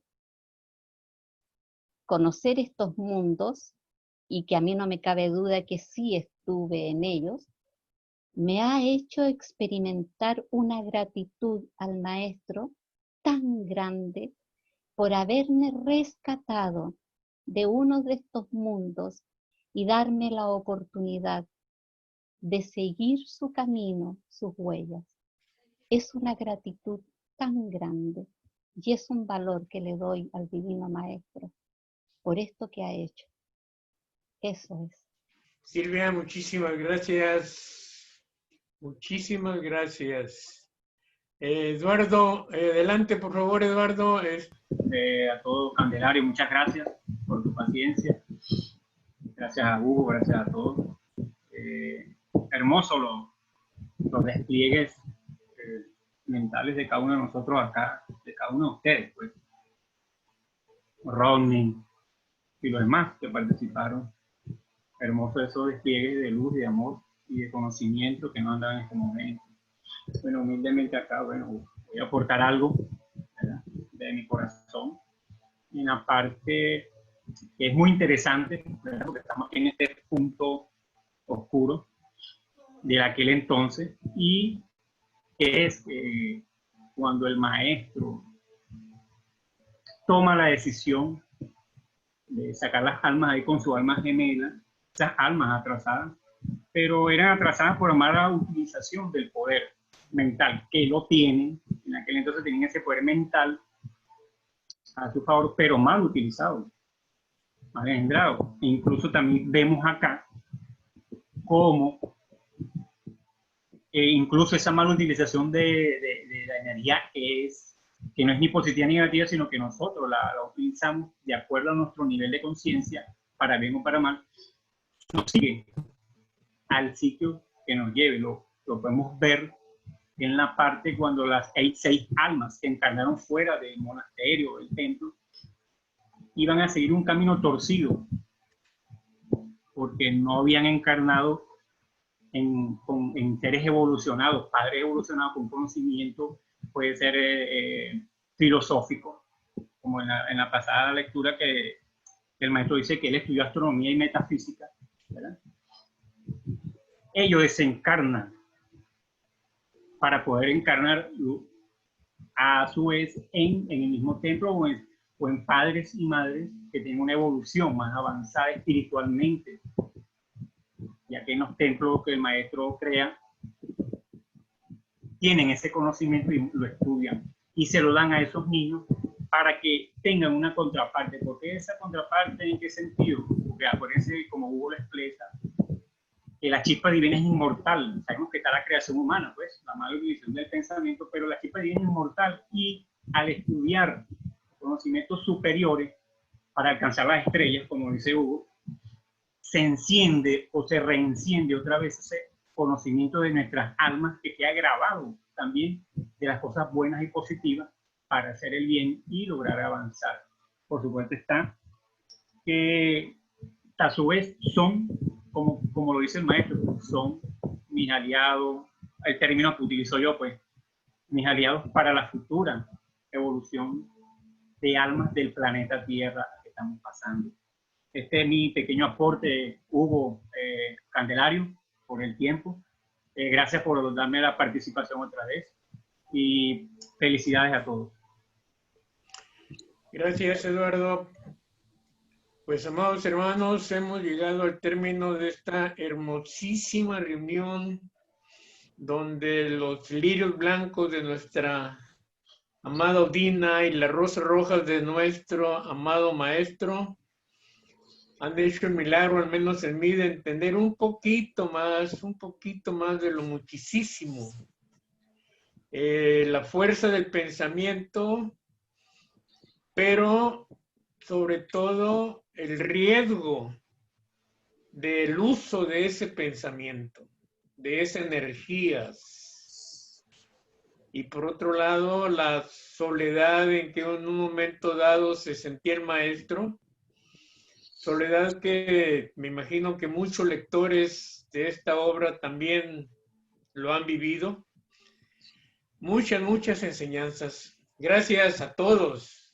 conocer estos mundos, y que a mí no me cabe duda que sí estuve en ellos, me ha hecho experimentar una gratitud al Maestro tan grande por haberme rescatado de uno de estos mundos y darme la oportunidad de seguir su camino, sus huellas. Es una gratitud tan grande y es un valor que le doy al Divino Maestro por esto que ha hecho. Eso es. Silvia, muchísimas gracias. Muchísimas gracias. Eduardo, adelante, por favor, Eduardo. A todo Candelario, muchas gracias por tu paciencia. Gracias a Hugo, gracias a todos. Hermoso los despliegues mentales de cada uno de nosotros acá, de cada uno de ustedes, pues. Rodney y los demás que participaron. Hermoso esos despliegues de luz, de amor y de conocimiento que nos han dado en este momento. Bueno, humildemente acá, bueno, voy a aportar algo, ¿verdad?, de mi corazón. Y una parte que es muy interesante, ¿verdad?, porque estamos en este punto oscuro de aquel entonces, y que es cuando el maestro toma la decisión de sacar las almas ahí con su alma gemela, esas almas atrasadas, pero eran atrasadas por mala utilización del poder mental, que lo tienen, en aquel entonces tenían ese poder mental a su favor, pero mal utilizado, mal engendrado. E incluso también vemos acá cómo incluso esa mala utilización de la energía que no es ni positiva ni negativa, sino que nosotros la utilizamos de acuerdo a nuestro nivel de conciencia, para bien o para mal, nos sigue al sitio que nos lleve. Lo podemos ver en la parte cuando hay 6 almas que encarnaron fuera del monasterio o del templo, iban a seguir un camino torcido, porque no habían encarnado en seres evolucionados, padres evolucionados con conocimiento, puede ser filosófico, como en la pasada lectura que el maestro dice que él estudió astronomía y metafísica, ¿verdad? ellos desencarnan para poder encarnar a su vez en el mismo templo o en padres y madres que tienen una evolución más avanzada espiritualmente, ya que en los templos que el maestro crea tienen ese conocimiento y lo estudian y se lo dan a esos niños para que tengan una contraparte. ¿Por qué esa contraparte? ¿En qué sentido? Porque acuérdense, como Hugo lo expresa, que la chispa divina es inmortal. Sabemos que está la creación humana, pues, la mala utilización del pensamiento, pero la chispa divina es inmortal y al estudiar conocimientos superiores para alcanzar las estrellas, como dice Hugo, se enciende o se reenciende otra vez ese conocimiento de nuestras almas que queda grabado también de las cosas buenas y positivas para hacer el bien y lograr avanzar. Por supuesto está que a su vez son, como lo dice el maestro, son mis aliados, el término que utilizo yo, pues, mis aliados para la futura evolución de almas del planeta Tierra que estamos pasando. Este es mi pequeño aporte, Hugo, Candelario, por el tiempo. Gracias por darme la participación otra vez y felicidades a todos. Gracias, Eduardo. Pues, amados hermanos, hemos llegado al término de esta hermosísima reunión donde los lirios blancos de nuestra amada Odina y las rosas rojas de nuestro amado maestro han hecho el milagro, al menos en mí, de entender un poquito más de lo muchísimo. La fuerza del pensamiento, pero sobre todo el riesgo del uso de ese pensamiento, de esas energías. Y por otro lado, la soledad en que en un momento dado se sentía el maestro, soledad que me imagino que muchos lectores de esta obra también lo han vivido. Muchas enseñanzas. Gracias a todos.